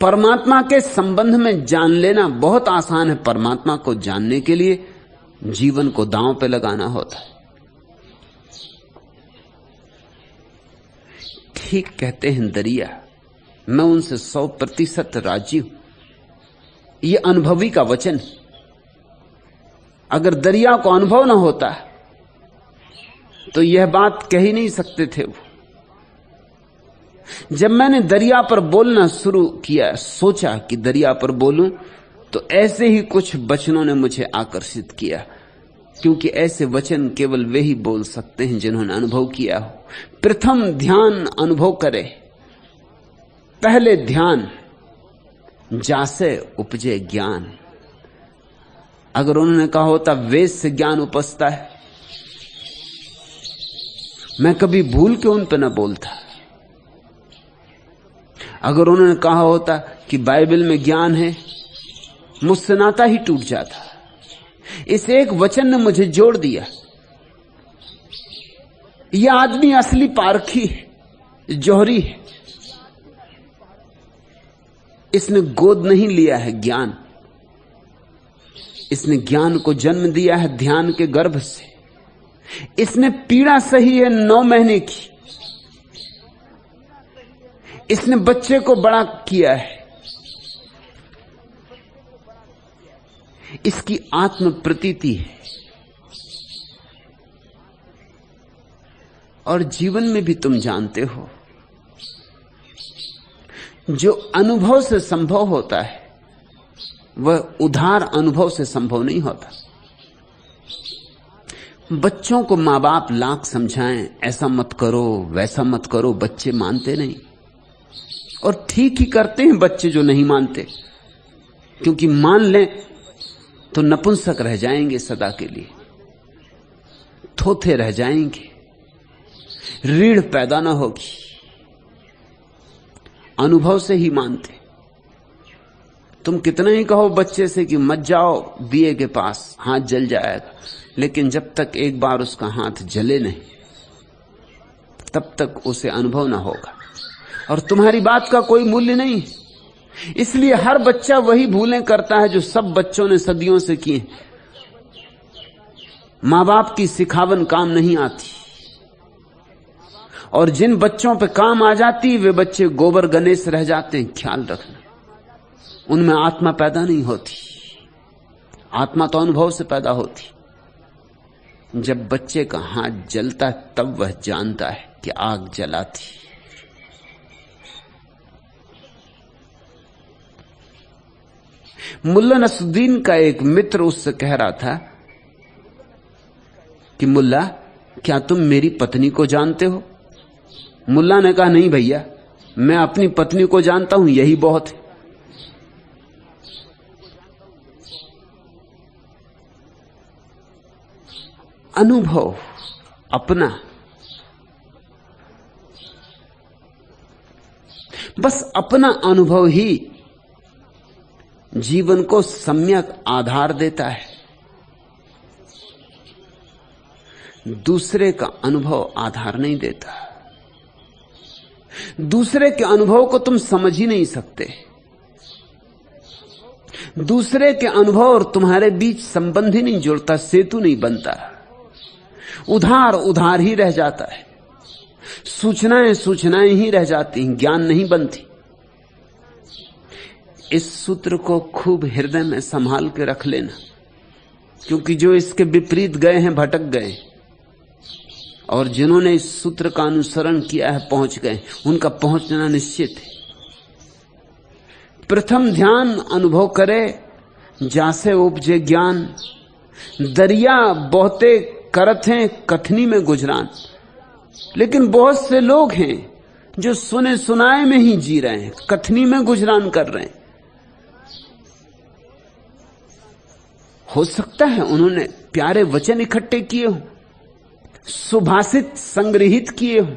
परमात्मा के संबंध में जान लेना बहुत आसान है। परमात्मा को जानने के लिए जीवन को दांव पे लगाना होता है। ठीक कहते हैं दरिया, मैं उनसे 100% राजी हूं। यह अनुभवी का वचन। अगर दरिया को अनुभव ना होता तो यह बात कह ही नहीं सकते थे वो। जब मैंने दरिया पर बोलना शुरू किया, सोचा कि दरिया पर बोलूं, तो ऐसे ही कुछ वचनों ने मुझे आकर्षित किया, क्योंकि ऐसे वचन केवल वे ही बोल सकते हैं जिन्होंने अनुभव किया हो। प्रथम ध्यान अनुभव करे, पहले ध्यान जासे उपजे ज्ञान। अगर उन्होंने कहा होता वेद से ज्ञान उपजता है, मैं कभी भूल के उन पर न बोलता। अगर उन्होंने कहा होता कि बाइबल में ज्ञान है, मुझसे नाता ही टूट जाता। इस एक वचन ने मुझे जोड़ दिया। यह आदमी असली पारखी है, जौहरी है। इसने गोद नहीं लिया है ज्ञान, इसने ज्ञान को जन्म दिया है ध्यान के गर्भ से। इसने पीड़ा सही है 9 महीने की, इसने बच्चे को बड़ा किया है। इसकी आत्म प्रतीति है। और जीवन में भी तुम जानते हो, जो अनुभव से संभव होता है वह उधार अनुभव से संभव नहीं होता। बच्चों को मां बाप लाख समझाएं, ऐसा मत करो वैसा मत करो, बच्चे मानते नहीं। और ठीक ही करते हैं बच्चे जो नहीं मानते, क्योंकि मान लें तो नपुंसक रह जाएंगे सदा के लिए, थोथे रह जाएंगे, रीढ़ पैदा ना होगी। अनुभव से ही मानते। तुम कितना ही कहो बच्चे से कि मत जाओ दिए के पास, हाथ जल जाएगा, लेकिन जब तक एक बार उसका हाथ जले नहीं, तब तक उसे अनुभव ना होगा। और तुम्हारी बात का कोई मूल्य नहीं। इसलिए हर बच्चा वही भूलें करता है जो सब बच्चों ने सदियों से की। मां बाप की सिखावन काम नहीं आती, और जिन बच्चों पे काम आ जाती वे बच्चे गोबर गणेश रह जाते हैं। ख्याल रखना, उनमें आत्मा पैदा नहीं होती। आत्मा तो अनुभव से पैदा होती। जब बच्चे का हाथ जलता है तब वह जानता है कि आग जलाती। मुल्ला नसरुद्दीन का एक मित्र उससे कह रहा था कि मुल्ला, क्या तुम मेरी पत्नी को जानते हो? मुल्ला ने कहा, नहीं भैया, मैं अपनी पत्नी को जानता हूं, यही बहुत है। अनुभव अपना। बस अपना अनुभव ही जीवन को सम्यक आधार देता है। दूसरे का अनुभव आधार नहीं देता। दूसरे के अनुभव को तुम समझ ही नहीं सकते। दूसरे के अनुभव और तुम्हारे बीच संबंध ही नहीं जुड़ता, सेतु नहीं बनता, उधार उधार ही रह जाता है। सूचनाएं सूचनाएं ही रह जाती हैं, ज्ञान नहीं बनती। इस सूत्र को खूब हृदय में संभाल के रख लेना, क्योंकि जो इसके विपरीत गए हैं भटक गए, और जिन्होंने इस सूत्र का अनुसरण किया है पहुंच गए। उनका पहुंचना निश्चित है। प्रथम ध्यान अनुभव करे जासे उपजे ज्ञान, दरिया बहुते करत हैं कथनी में गुजरान। लेकिन बहुत से लोग हैं जो सुने सुनाए में ही जी रहे हैं, कथनी में गुजरान कर रहे हैं। हो सकता है उन्होंने प्यारे वचन इकट्ठे किए हों, सुभाषित संग्रहित किए हों,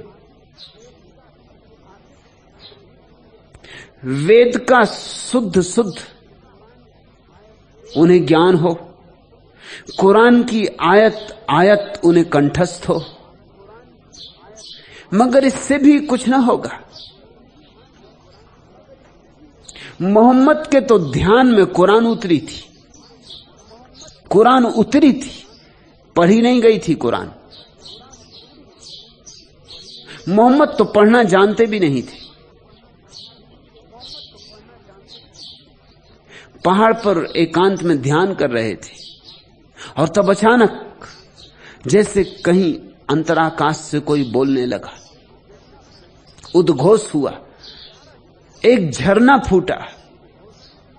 वेद का शुद्ध शुद्ध उन्हें ज्ञान हो, कुरान की आयत आयत उन्हें कंठस्थ हो, मगर इससे भी कुछ ना होगा। मोहम्मद के तो ध्यान में कुरान उतरी थी, कुरान उतरी थी, पढ़ी नहीं गई थी कुरान। मोहम्मद तो पढ़ना जानते भी नहीं थे। पहाड़ पर एकांत में ध्यान कर रहे थे और तब अचानक जैसे कहीं अंतराकाश से कोई बोलने लगा, उद्घोष हुआ, एक झरना फूटा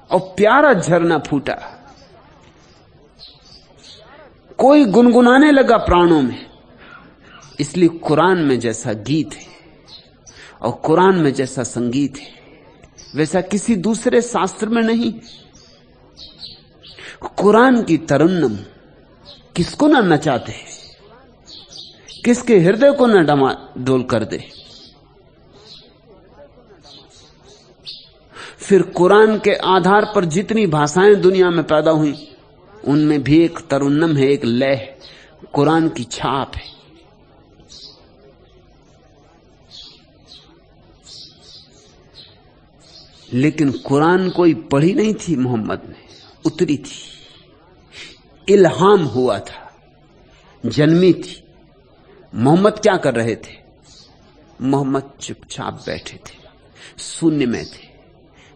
और प्यारा झरना फूटा। कोई गुनगुनाने लगा प्राणों में। इसलिए कुरान में जैसा गीत है और कुरान में जैसा संगीत है वैसा किसी दूसरे शास्त्र में नहीं। कुरान की तरन्नुम किसको ना नचाते, किसके हृदय को ना डमाडोल कर दे। फिर कुरान के आधार पर जितनी भाषाएं दुनिया में पैदा हुई उनमें भी एक तरन्नुम है, एक लय है, कुरान की छाप है। लेकिन कुरान कोई पढ़ी नहीं थी मोहम्मद ने, उतरी थी, इल्हाम हुआ था, जन्मी थी। मोहम्मद क्या कर रहे थे? मोहम्मद चुपचाप बैठे थे, शून्य में थे,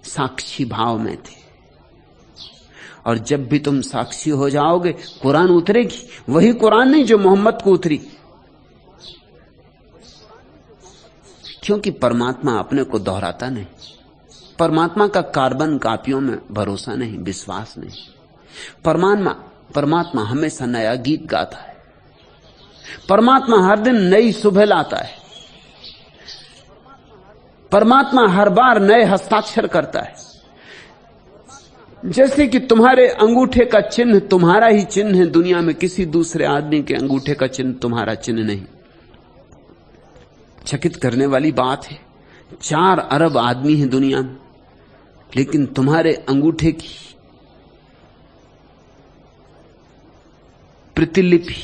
साक्षी भाव में थे। और जब भी तुम साक्षी हो जाओगे कुरान उतरेगी, वही कुरान नहीं जो मोहम्मद को उतरी। क्योंकि परमात्मा अपने को दोहराता नहीं। परमात्मा का कार्बन कापियों में भरोसा नहीं, विश्वास नहीं। परमात्मा हमेशा नया गीत गाता है। परमात्मा हर दिन नई सुबह लाता है। परमात्मा हर बार नए हस्ताक्षर करता है। जैसे कि तुम्हारे अंगूठे का चिन्ह तुम्हारा ही चिन्ह है दुनिया में, किसी दूसरे आदमी के अंगूठे का चिन्ह तुम्हारा चिन्ह नहीं। चकित करने वाली बात है, 4 अरब आदमी हैं दुनिया में, लेकिन तुम्हारे अंगूठे की प्रतिलिपि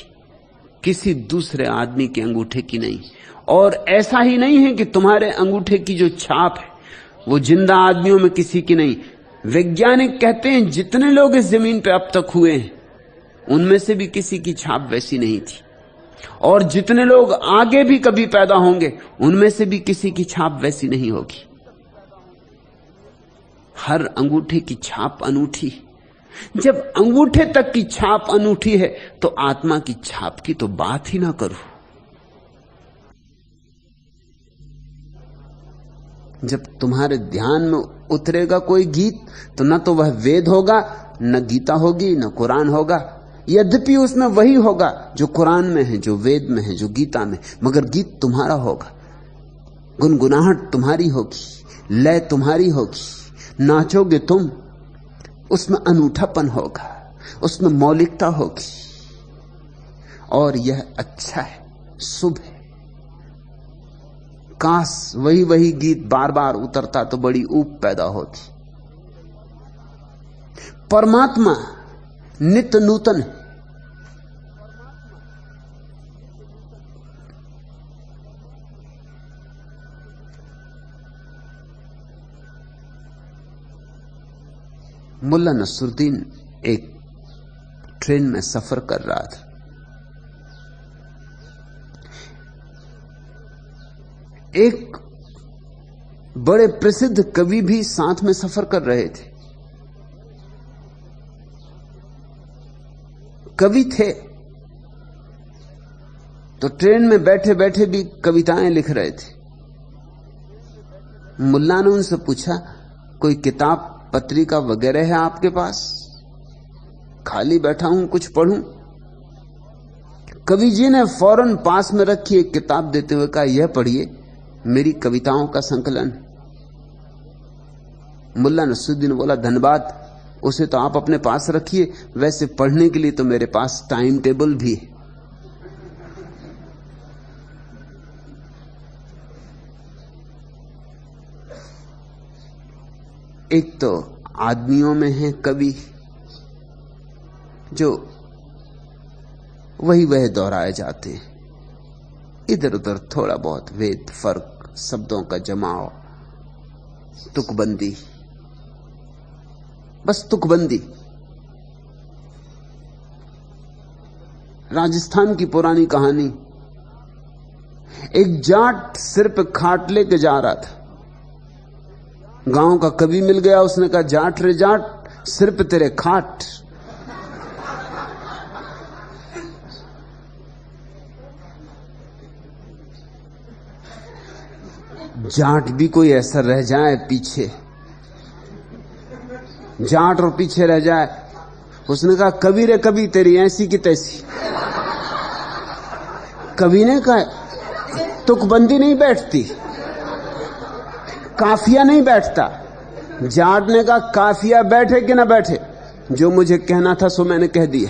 किसी दूसरे आदमी के अंगूठे की नहीं। और ऐसा ही नहीं है कि तुम्हारे अंगूठे की जो छाप है वो जिंदा आदमियों में किसी की नहीं। वैज्ञानिक कहते हैं जितने लोग इस जमीन पे अब तक हुए हैं उनमें से भी किसी की छाप वैसी नहीं थी, और जितने लोग आगे भी कभी पैदा होंगे उनमें से भी किसी की छाप वैसी नहीं होगी। हर अंगूठे की छाप अनूठी। जब अंगूठे तक की छाप अनूठी है तो आत्मा की छाप की तो बात ही ना करो। जब तुम्हारे ध्यान में उतरेगा कोई गीत तो न तो वह वेद होगा, न गीता होगी, न कुरान होगा। यद्यपि उसमें वही होगा जो कुरान में है, जो वेद में है, जो गीता में, मगर गीत तुम्हारा होगा, गुनगुनाहट तुम्हारी होगी, लय तुम्हारी होगी, नाचोगे तुम। उसमें अनूठापन होगा, उसमें मौलिकता होगी। और यह अच्छा है शुभ है। काश वही वही गीत बार बार उतरता तो बड़ी ऊब पैदा होती। परमात्मा नित्य नूतन है। मुल्ला नसरुद्दीन एक ट्रेन में सफर कर रहा था। एक बड़े प्रसिद्ध कवि भी साथ में सफर कर रहे थे। कवि थे तो ट्रेन में बैठे बैठे भी कविताएं लिख रहे थे। मुल्ला ने उनसे पूछा, कोई किताब पत्रिका वगैरह है आपके पास? खाली बैठा हूं, कुछ पढ़ूं। कवि जी ने फौरन पास में रखी एक किताब देते हुए कहा, यह पढ़िए, मेरी कविताओं का संकलन। मुल्ला नसरुद्दीन बोला, धन्यवाद, उसे तो आप अपने पास रखिए, वैसे पढ़ने के लिए तो मेरे पास टाइम टेबल भी है। एक तो आदमियों में है कवि जो वही वह दोहराए जाते हैं, इधर उधर थोड़ा बहुत वेद फर्क, शब्दों का जमाव, तुकबंदी, बस तुकबंदी। राजस्थान की पुरानी कहानी, एक जाट सिर पे खाट लेके जा रहा था। गांव का कवि मिल गया, उसने कहा, जाट रे जाट, सिर पे तेरे खाट। जाट भी कोई ऐसा रह जाए पीछे, जाट और पीछे रह जाए। उसने कहा, कवि रे कवि, तेरी ऐसी की तैसी। कवि ने कहा, तुकबंदी नहीं बैठती, काफिया नहीं बैठता। जाट ने कहा, काफिया बैठे कि ना बैठे, जो मुझे कहना था सो मैंने कह दिया।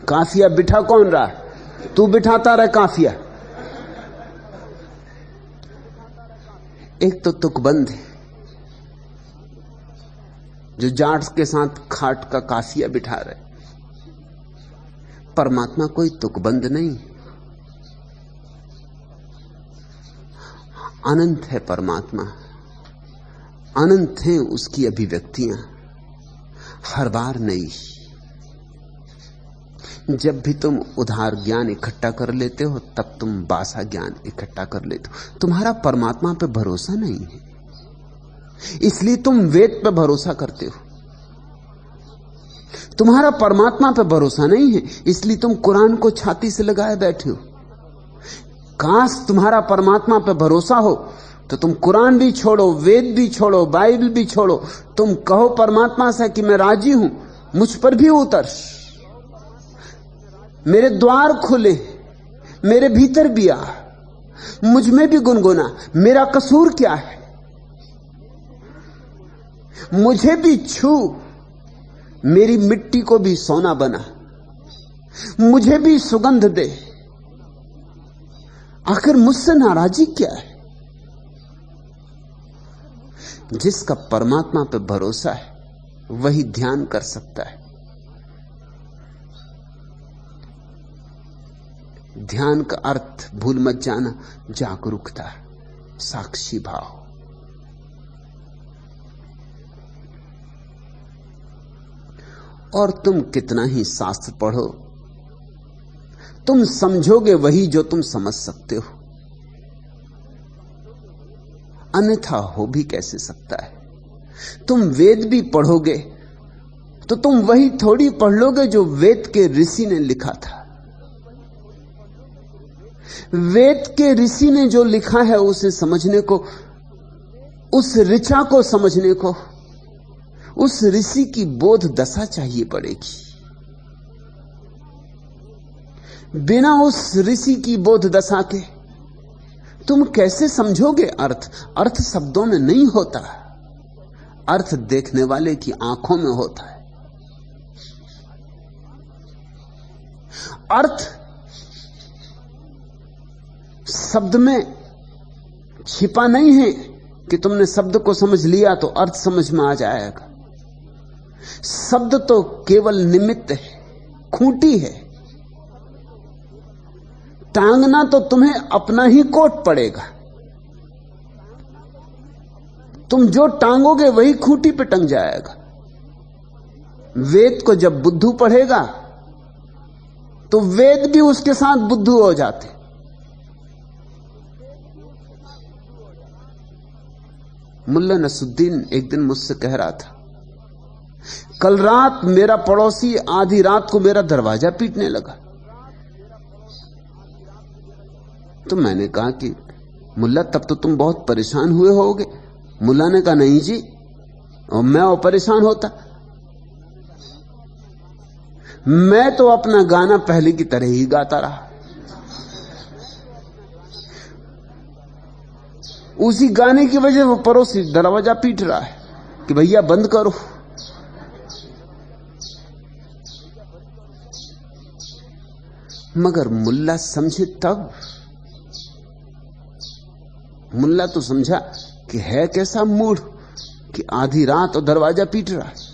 काफिया बिठा कौन रहा? तू बिठाता रहे काफिया। एक तो तुकबंद है जो जाट के साथ खाट का काफिया बिठा रहे। परमात्मा कोई तुकबंद नहीं, अनंत है परमात्मा, अनंत हैं उसकी अभिव्यक्तियां, हर बार नई। जब भी तुम उधार ज्ञान इकट्ठा कर लेते हो तब तुम बासा ज्ञान इकट्ठा कर लेते हो। तुम्हारा परमात्मा पे भरोसा नहीं है, इसलिए तुम वेद पे भरोसा करते हो। तुम्हारा परमात्मा पे भरोसा नहीं है, इसलिए तुम कुरान को छाती से लगाए बैठे हो। काश तुम्हारा परमात्मा पे भरोसा हो तो तुम कुरान भी छोड़ो, वेद भी छोड़ो, बाइबल भी छोड़ो। तुम कहो परमात्मा से कि मैं राजी हूं, मुझ पर भी उतर, मेरे द्वार खुले, मेरे भीतर भी आ, मुझ में भी गुनगुना, मेरा कसूर क्या है, मुझे भी छू, मेरी मिट्टी को भी सोना बना, मुझे भी सुगंध दे। आखिर मुझसे नाराजी क्या है? जिसका परमात्मा पे भरोसा है वही ध्यान कर सकता है। ध्यान का अर्थ भूल मत जाना, जागरूकता, साक्षी भाव। और तुम कितना ही शास्त्र पढ़ो, तुम समझोगे वही जो तुम समझ सकते हो, अन्यथा हो भी कैसे सकता है। तुम वेद भी पढ़ोगे तो तुम वही थोड़ी पढ़ लोगे जो वेद के ऋषि ने लिखा था। वेद के ऋषि ने जो लिखा है उसे समझने को, उस ऋचा को समझने को, उस ऋषि की बोध दशा चाहिए पड़ेगी। बिना उस ऋषि की बोध दशा के तुम कैसे समझोगे अर्थ? अर्थ शब्दों में नहीं होता, अर्थ देखने वाले की आंखों में होता है। अर्थ शब्द में छिपा नहीं है कि तुमने शब्द को समझ लिया तो अर्थ समझ में आ जाएगा। शब्द तो केवल निमित्त है, खूंटी है। टांगना तो तुम्हें अपना ही कोट पड़ेगा। तुम जो टांगोगे वही खूंटी पे टंग जाएगा। वेद को जब बुद्धू पढ़ेगा तो वेद भी उसके साथ बुद्धू हो जाते। मुल्ला नसरुद्दीन एक दिन मुझसे कह रहा था, कल रात मेरा पड़ोसी आधी रात को मेरा दरवाजा पीटने लगा। तो मैंने कहा कि मुल्ला तब तो तुम बहुत परेशान हुए होगे। मुल्ला ने कहा नहीं जी, और मैं और परेशान होता। मैं तो अपना गाना पहले की तरह ही गाता रहा। उसी गाने की वजह वो पड़ोसी दरवाजा पीट रहा है कि भैया बंद करो। मगर मुल्ला समझे तब। मुल्ला तो समझा कि है कैसा मूड कि आधी रात और दरवाजा पीट रहा है।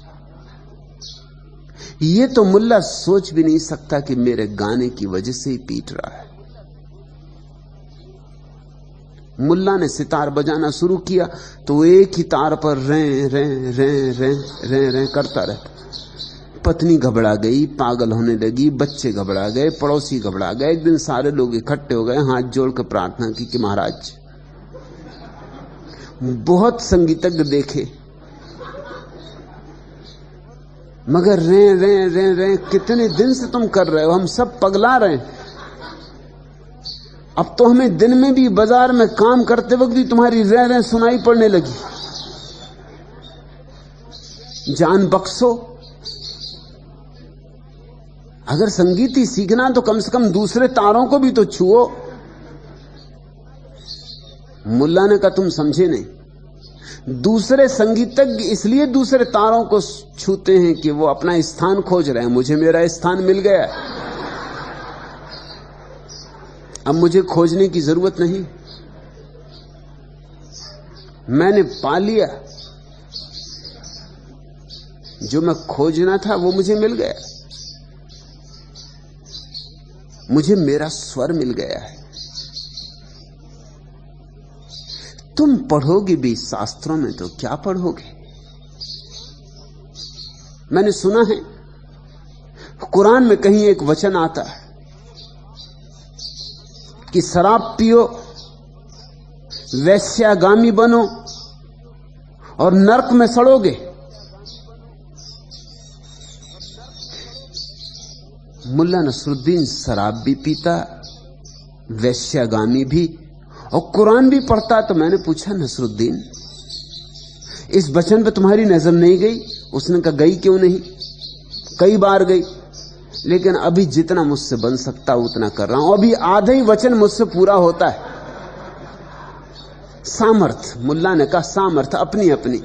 ये तो मुल्ला सोच भी नहीं सकता कि मेरे गाने की वजह से ही पीट रहा है। मुल्ला ने सितार बजाना शुरू किया तो वो एक ही तार पर रें रें रें रें रें रें करता रहता। पत्नी घबरा गई, पागल होने लगी, बच्चे घबरा गए, पड़ोसी घबरा गए। एक दिन सारे लोग इकट्ठे हो गए, हाथ जोड़कर प्रार्थना की कि महाराज, बहुत संगीतज्ञ देखे मगर रें रें रें रें कितने दिन से तुम कर रहे हो, हम सब पगला रहे हैं। अब तो हमें दिन में भी बाजार में काम करते वक्त भी तुम्हारी रें रें सुनाई पड़ने लगी। जान बख्शो, अगर संगीत ही सीखना तो कम से कम दूसरे तारों को भी तो छुओ। मुल्ला ने कहा तुम समझे नहीं, दूसरे संगीतज्ञ इसलिए दूसरे तारों को छूते हैं कि वो अपना स्थान खोज रहे हैं। मुझे मेरा स्थान मिल गया, अब मुझे खोजने की जरूरत नहीं। मैंने पा लिया, जो मैं खोजना था वो मुझे मिल गया। मुझे मेरा स्वर मिल गया है। तुम पढ़ोगे भी शास्त्रों में तो क्या पढ़ोगे? मैंने सुना है कुरान में कहीं एक वचन आता है कि शराब पियो, वैश्यागामी बनो और नरक में सड़ोगे। मुल्ला नसरुद्दीन शराब भी पीता, वैश्यागामी भी, और कुरान भी पढ़ता। तो मैंने पूछा, नसरुद्दीन इस वचन पे तुम्हारी नजर नहीं गई? उसने कहा गई क्यों नहीं, कई बार गई, लेकिन अभी जितना मुझसे बन सकता उतना कर रहा हूं। अभी आधा ही वचन मुझसे पूरा होता है। सामर्थ, मुल्ला ने कहा सामर्थ अपनी अपनी।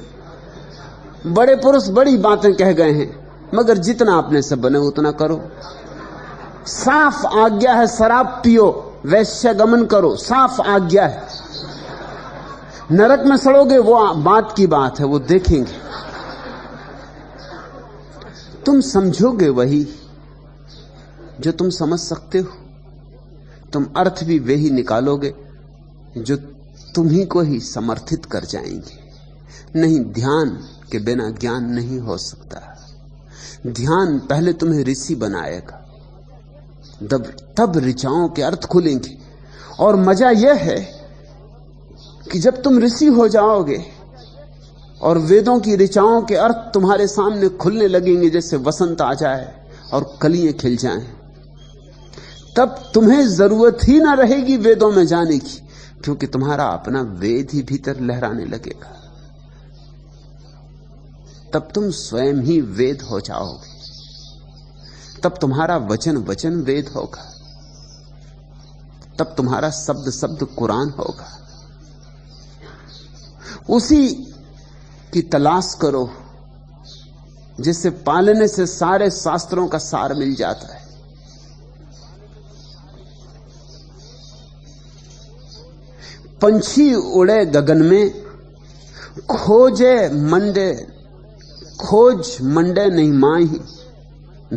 बड़े पुरुष बड़ी बातें कह गए हैं, मगर जितना अपने से बने उतना करो। साफ आज्ञा है, शराब पियो, वैश्यगमन करो, साफ आज्ञा है। नरक में सड़ोगे वो बात की बात है, वो देखेंगे। तुम समझोगे वही जो तुम समझ सकते हो। तुम अर्थ भी वे ही निकालोगे जो तुम्ही को ही समर्थित कर जाएंगे। नहीं, ध्यान के बिना ज्ञान नहीं हो सकता। ध्यान पहले तुम्हें ऋषि बनाएगा, तब ऋचाओं के अर्थ खुलेंगे। और मजा यह है कि जब तुम ऋषि हो जाओगे और वेदों की ऋचाओं के अर्थ तुम्हारे सामने खुलने लगेंगे, जैसे वसंत आ जाए और कलियां खिल जाएं, तब तुम्हें जरूरत ही ना रहेगी वेदों में जाने की, क्योंकि तुम्हारा अपना वेद ही भीतर लहराने लगेगा। तब तुम स्वयं ही वेद हो जाओगे। तब तुम्हारा वचन वचन वेद होगा। तब तुम्हारा शब्द शब्द कुरान होगा। उसी की तलाश करो जिसे पालने से सारे शास्त्रों का सार मिल जाता है। पंछी उड़े गगन में, खोज मंडे नहीं माही,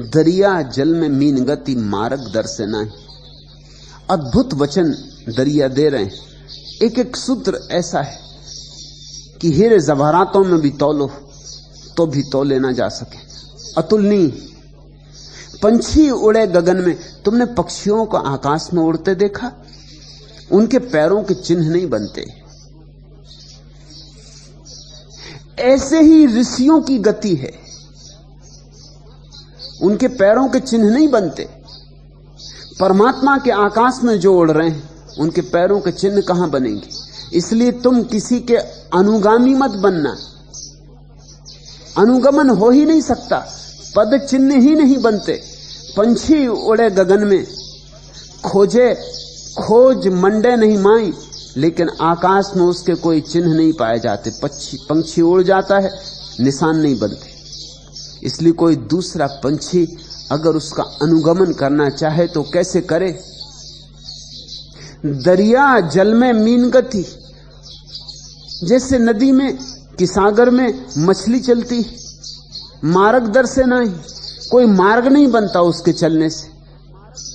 दरिया जल में मीन गति मार्ग दर्शे नाही। अद्भुत वचन दरिया दे रहे हैं। एक एक सूत्र ऐसा है कि हीरे जवाहरातों में भी तौलो तो भी तौले ना जा सके, अतुलनीय। पंछी उड़े गगन में, तुमने पक्षियों को आकाश में उड़ते देखा? उनके पैरों के चिन्ह नहीं बनते। ऐसे ही ऋषियों की गति है, उनके पैरों के चिन्ह नहीं बनते। परमात्मा के आकाश में जो उड़ रहे हैं, उनके पैरों के चिन्ह कहां बनेंगे? इसलिए तुम किसी के अनुगामी मत बनना। अनुगमन हो ही नहीं सकता, पद चिन्ह ही नहीं बनते। पंछी उड़े गगन में, खोज मंडे नहीं माई, लेकिन आकाश में उसके कोई चिन्ह नहीं पाए जाते। पंछी उड़ जाता है, निशान नहीं बनते। इसलिए कोई दूसरा पंछी अगर उसका अनुगमन करना चाहे तो कैसे करे? दरिया जल में मीन गति, जैसे नदी में कि सागर में मछली चलती, मार्ग दर्शे नहीं, कोई मार्ग नहीं बनता उसके चलने से।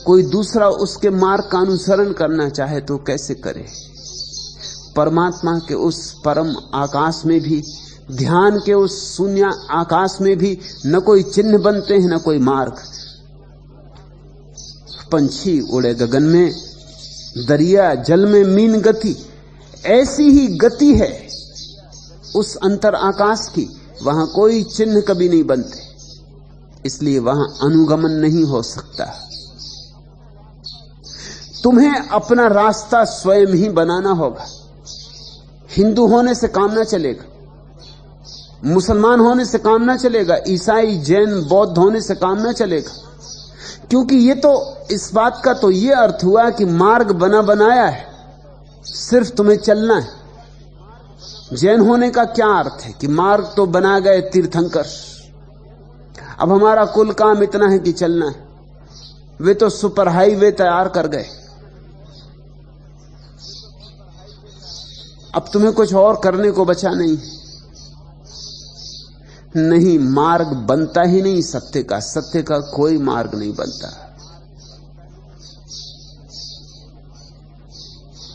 कोई दूसरा उसके मार्ग का अनुसरण करना चाहे तो कैसे करे? परमात्मा के उस परम आकाश में भी, ध्यान के उस शून्य आकाश में भी न कोई चिन्ह बनते हैं, न कोई मार्ग। पंछी उड़े गगन में, दरिया जल में मीन गति, ऐसी ही गति है उस अंतर आकाश की, वहां कोई चिन्ह कभी नहीं बनते, इसलिए वहां अनुगमन नहीं हो सकता। तुम्हें अपना रास्ता स्वयं ही बनाना होगा। हिंदू होने से काम ना चलेगा, मुसलमान होने से काम ना चलेगा, ईसाई जैन बौद्ध होने से काम ना चलेगा, क्योंकि ये तो इस बात का तो ये अर्थ हुआ कि मार्ग बना बनाया है, सिर्फ तुम्हें चलना है। जैन होने का क्या अर्थ है कि मार्ग तो बना गए तीर्थंकर, अब हमारा कुल काम इतना है कि चलना है। वे तो सुपर हाईवे तैयार कर गए, अब तुम्हें कुछ और करने को बचा नहीं। नहीं, मार्ग बनता ही नहीं सत्य का, सत्य का कोई मार्ग नहीं बनता।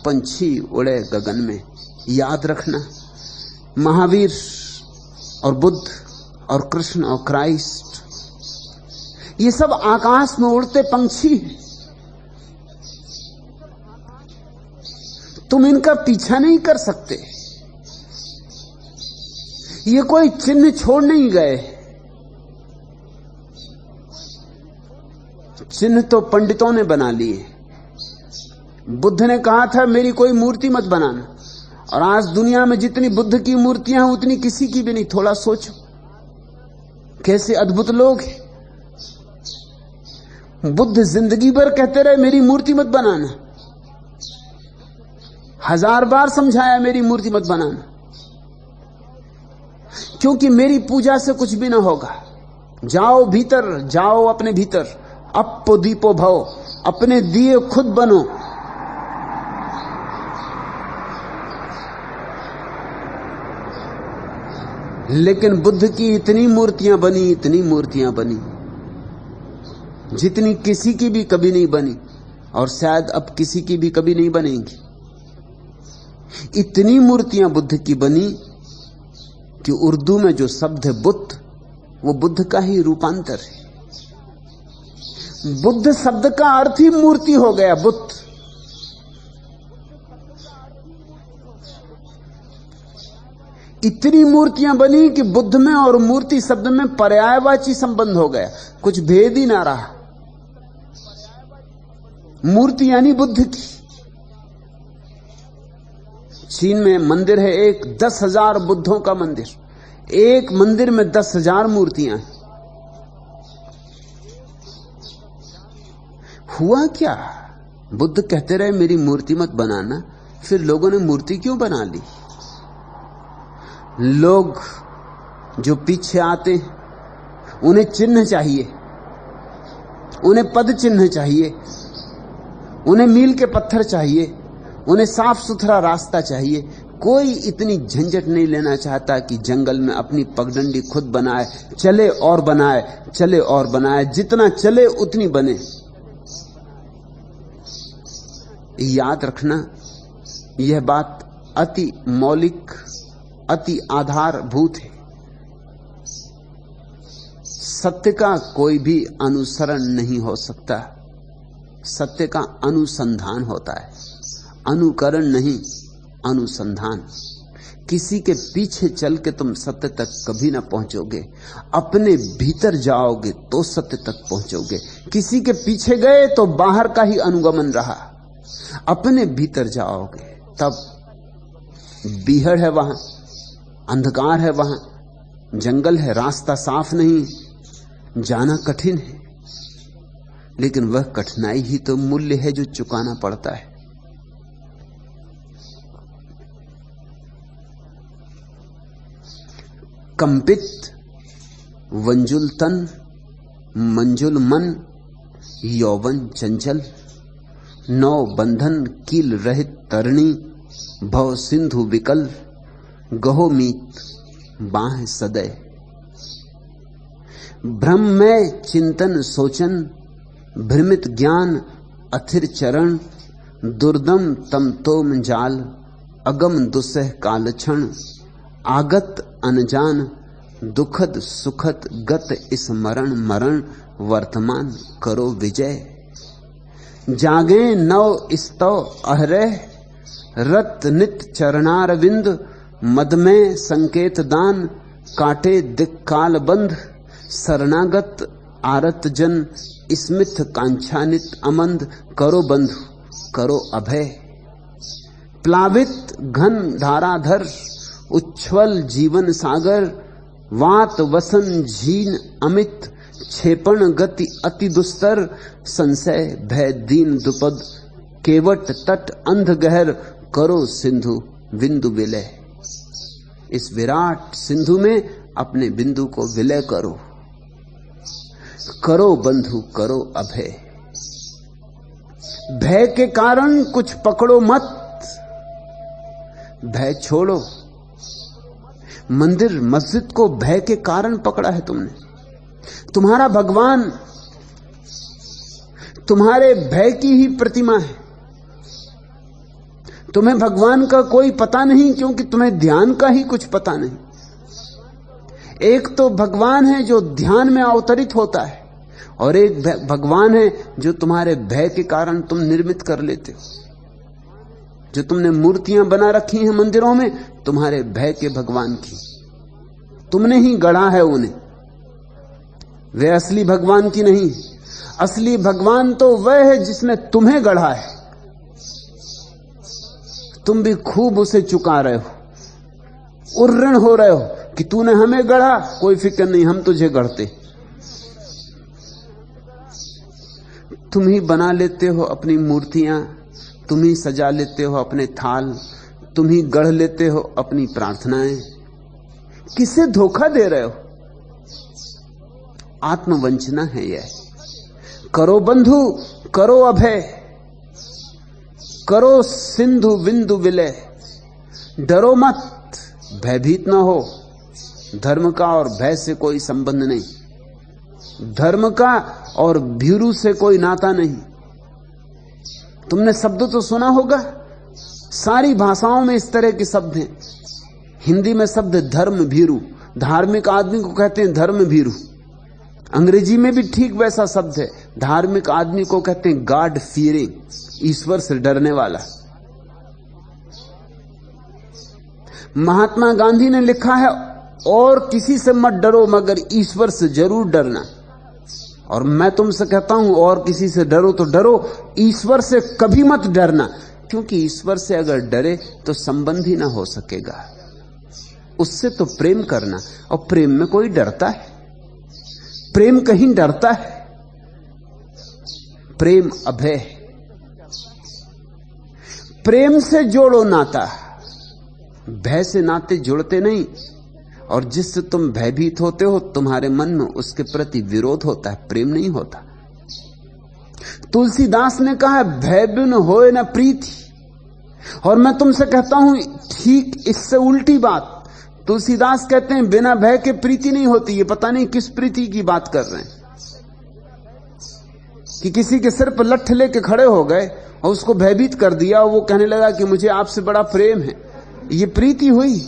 पंछी उड़े गगन में, याद रखना, महावीर और बुद्ध और कृष्ण और क्राइस्ट, ये सब आकाश में उड़ते पंछी हैं। तुम इनका पीछा नहीं कर सकते। ये कोई चिन्ह छोड़ नहीं गए। चिन्ह तो पंडितों ने बना लिए। बुद्ध ने कहा था मेरी कोई मूर्ति मत बनाना, और आज दुनिया में जितनी बुद्ध की मूर्तियां हैं उतनी किसी की भी नहीं। थोड़ा सोचो कैसे अद्भुत लोग हैं। बुद्ध जिंदगी भर कहते रहे मेरी मूर्ति मत बनाना, 1000 बार समझाया मेरी मूर्ति मत बनाना, क्योंकि मेरी पूजा से कुछ भी ना होगा। जाओ भीतर, जाओ अपने भीतर, अपो दीपो भव, अपने दिए खुद बनो। लेकिन बुद्ध की इतनी मूर्तियां बनी, इतनी मूर्तियां बनी जितनी किसी की भी कभी नहीं बनी, और शायद अब किसी की भी कभी नहीं बनेंगी। इतनी मूर्तियां बुद्ध की बनी कि उर्दू में जो शब्द है बुद्ध, वो बुद्ध का ही रूपांतर है। बुद्ध शब्द का अर्थ ही मूर्ति हो गया, बुद्ध। इतनी मूर्तियां बनी कि बुद्ध में और मूर्ति शब्द में पर्यायवाची संबंध हो गया, कुछ भेद ही ना रहा। मूर्ति यानी बुद्ध की। चीन में मंदिर है एक, 10,000 बुद्धों का मंदिर। एक मंदिर में 10,000 मूर्तियां हैं। हुआ क्या? बुद्ध कहते रहे मेरी मूर्ति मत बनाना, फिर लोगों ने मूर्ति क्यों बना ली? लोग जो पीछे आते हैं उन्हें चिन्ह चाहिए, उन्हें पद चिन्ह चाहिए, उन्हें मील के पत्थर चाहिए, उन्हें साफ सुथरा रास्ता चाहिए। कोई इतनी झंझट नहीं लेना चाहता कि जंगल में अपनी पगडंडी खुद बनाए, चले और बनाए, चले और बनाए, जितना चले उतनी बने। याद रखना, यह बात अति मौलिक, अति आधारभूत है। सत्य का कोई भी अनुसरण नहीं हो सकता, सत्य का अनुसंधान होता है, अनुकरण नहीं, अनुसंधान। किसी के पीछे चल के तुम सत्य तक कभी ना पहुंचोगे, अपने भीतर जाओगे तो सत्य तक पहुंचोगे। किसी के पीछे गए तो बाहर का ही अनुगमन रहा, अपने भीतर जाओगे तब बीहड़ है वहां, अंधकार है वहां, जंगल है, रास्ता साफ नहीं, जाना कठिन है, लेकिन वह कठिनाई ही तो मूल्य है जो चुकाना पड़ता है। कंपित वंजुल तन, मंजुल मन, यौवन चंचल, नौ बंधन कील रहित तरणी, भव सिंधु विकल, गहो मीत बाह सदय। भ्रम में चिंतन सोचन, भ्रमित ज्ञान अथिर चरण, दुर्दम तम तोम जाल, अगम दुसह कालक्षण, आगत अनजान, दुखद सुखद गत स्मरण मरण, वर्तमान करो विजय। जागे नव स्तव अहरह, रत नित चरणार विंद, मद में संकेत दान, काटे दिक्काल बंध, शरणागत आरत जन, स्मिथ कांछानित अमंद, करो बंधु करो अभय। प्लावित घन धाराधर, उच्छ्वल जीवन सागर, वात वसन झीन अमित, क्षेपण गति अति दुस्तर, संशय भय दीन दुपद, केवट तट अंध गहर, करो सिंधु बिंदु विलय। इस विराट सिंधु में अपने बिंदु को विलय करो, करो बंधु करो अभय। भय के कारण कुछ पकड़ो मत, भय छोड़ो। मंदिर मस्जिद को भय के कारण पकड़ा है तुमने। तुम्हारा भगवान तुम्हारे भय की ही प्रतिमा है। तुम्हें भगवान का कोई पता नहीं, क्योंकि तुम्हें ध्यान का ही कुछ पता नहीं। एक तो भगवान है जो ध्यान में अवतरित होता है, और एक भगवान है जो तुम्हारे भय के कारण तुम निर्मित कर लेते हो। जो तुमने मूर्तियां बना रखी हैं मंदिरों में, तुम्हारे भय के भगवान की, तुमने ही गढ़ा है उन्हें। वे असली भगवान की नहीं। असली भगवान तो वह है जिसने तुम्हें गढ़ा है। तुम भी खूब उसे चुका रहे हो, उर्ऋण हो रहे हो कि तूने हमें गढ़ा, कोई फिक्र नहीं, हम तुझे गढ़ते। तुम ही बना लेते हो अपनी मूर्तियां, तुम ही सजा लेते हो अपने थाल, तुम ही गढ़ लेते हो अपनी प्रार्थनाएं। किसे धोखा दे रहे हो? आत्मवंचना है यह। करो बंधु करो अभय, करो सिंधु बिंदु विलय। डरो मत, भयभीत न हो। धर्म का और भय से कोई संबंध नहीं, धर्म का और भीरू से कोई नाता नहीं। तुमने शब्द तो सुना होगा, सारी भाषाओं में इस तरह के शब्द हैं। हिंदी में शब्द धर्म भीरू, धार्मिक आदमी को कहते हैं धर्म भीरू। अंग्रेजी में भी ठीक वैसा शब्द है, धार्मिक आदमी को कहते हैं गॉड फियरिंग, ईश्वर से डरने वाला। महात्मा गांधी ने लिखा है, और किसी से मत डरो मगर ईश्वर से जरूर डरना। और मैं तुमसे कहता हूं, और किसी से डरो तो डरो, ईश्वर से कभी मत डरना, क्योंकि ईश्वर से अगर डरे तो संबंध ही ना हो सकेगा। उससे तो प्रेम करना, और प्रेम में कोई डरता है? प्रेम कहीं डरता है? प्रेम अभय। प्रेम से जोड़ो नाता, भय से नाते जुड़ते नहीं। और जिससे तुम भयभीत होते हो, तुम्हारे मन में उसके प्रति विरोध होता है, प्रेम नहीं होता। तुलसीदास ने कहा, भय बिन होए न प्रीति, और मैं तुमसे कहता हूं ठीक इससे उल्टी बात। तुलसीदास कहते हैं बिना भय के प्रीति नहीं होती। ये पता नहीं किस प्रीति की बात कर रहे हैं कि किसी के सिर पर लठ लेके खड़े हो गए और उसको भयभीत कर दिया और वो कहने लगा कि मुझे आपसे बड़ा प्रेम है। ये प्रीति हुई?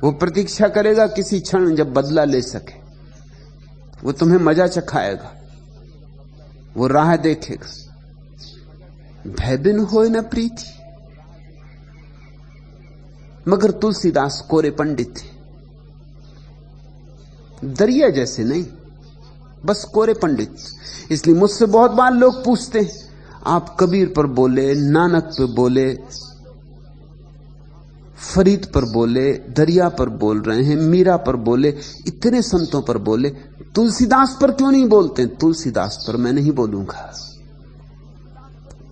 वो प्रतीक्षा करेगा किसी क्षण जब बदला ले सके, वो तुम्हें मजा चखाएगा, वो राह देखेगा। भय बिन होए न प्रीति। मगर तुलसीदास कोरे पंडित थे, दरिया जैसे नहीं, बस कोरे पंडित। इसलिए मुझसे बहुत बार लोग पूछते हैं, आप कबीर पर बोले, नानक पे बोले, फरीद पर बोले, दरिया पर बोल रहे हैं, मीरा पर बोले, इतने संतों पर बोले, तुलसीदास पर क्यों नहीं बोलते? तुलसीदास पर मैं नहीं बोलूंगा।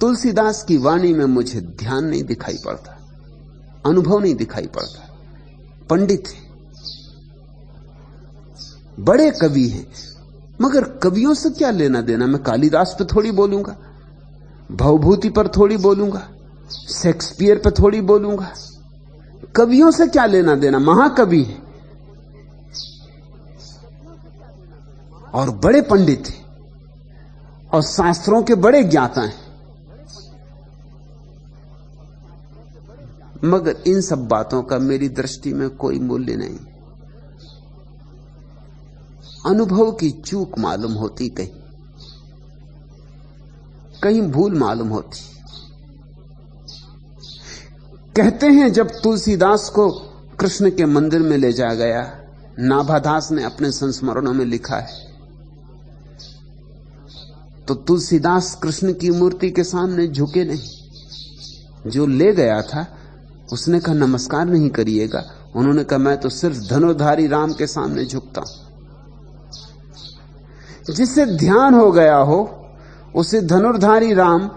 तुलसीदास की वाणी में मुझे ध्यान नहीं दिखाई पड़ता, अनुभव नहीं दिखाई पड़ता। पंडित है, बड़े कवि हैं, मगर कवियों से क्या लेना देना? मैं कालिदास पे थोड़ी बोलूंगा, भवभूति पर थोड़ी बोलूंगा, शेक्सपियर पे थोड़ी बोलूंगा। कवियों से क्या लेना देना? महाकवि है और बड़े पंडित हैं और शास्त्रों के बड़े ज्ञाता हैं। मगर इन सब बातों का मेरी दृष्टि में कोई मूल्य नहीं। अनुभव की चूक मालूम होती, कहीं भूल मालूम होती। कहते हैं जब तुलसीदास को कृष्ण के मंदिर में ले जाया गया, नाभादास ने अपने संस्मरणों में लिखा है, तो तुलसीदास कृष्ण की मूर्ति के सामने झुके नहीं। जो ले गया था उसने कहा नमस्कार नहीं करिएगा। उन्होंने कहा मैं तो सिर्फ धनुर्धारी राम के सामने झुकता हूं। जिससे ध्यान हो गया हो उसे धनुर्धारी राम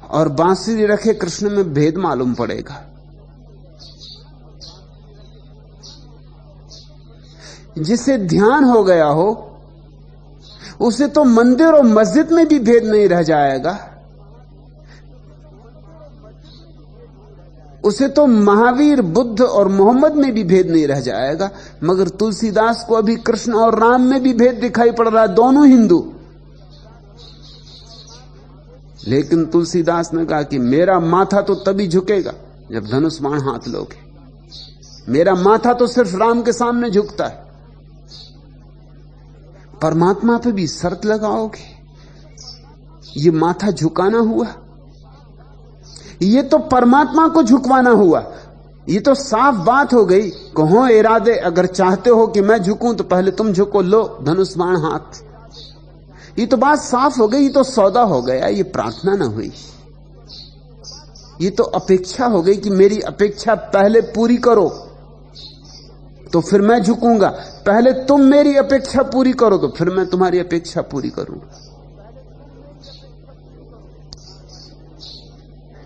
और बांसुरी रखे कृष्ण में भेद मालूम पड़ेगा। जिसे ध्यान हो गया हो उसे तो मंदिर और मस्जिद में भी भेद नहीं रह जाएगा। उसे तो महावीर, बुद्ध और मोहम्मद में भी भेद नहीं रह जाएगा। मगर तुलसीदास को अभी कृष्ण और राम में भी भेद दिखाई पड़ रहा है, दोनों हिंदू। लेकिन तुलसीदास ने कहा कि मेरा माथा तो तभी झुकेगा जब धनुष बाण हाथ लोगे। मेरा माथा तो सिर्फ राम के सामने झुकता है। परमात्मा पे भी शर्त लगाओगे? ये माथा झुकाना हुआ? ये तो परमात्मा को झुकवाना हुआ। ये तो साफ बात हो गई। कहो इरादे, अगर चाहते हो कि मैं झुकूं तो पहले तुम झुको, लो धनुष बाण हाथ। ये तो बात साफ हो गई। ये तो सौदा हो गया। ये प्रार्थना ना हुई, ये तो अपेक्षा हो गई कि मेरी अपेक्षा पहले पूरी करो तो फिर मैं झुकूंगा। पहले तुम मेरी अपेक्षा पूरी करो तो फिर मैं तुम्हारी अपेक्षा पूरी करूंगा।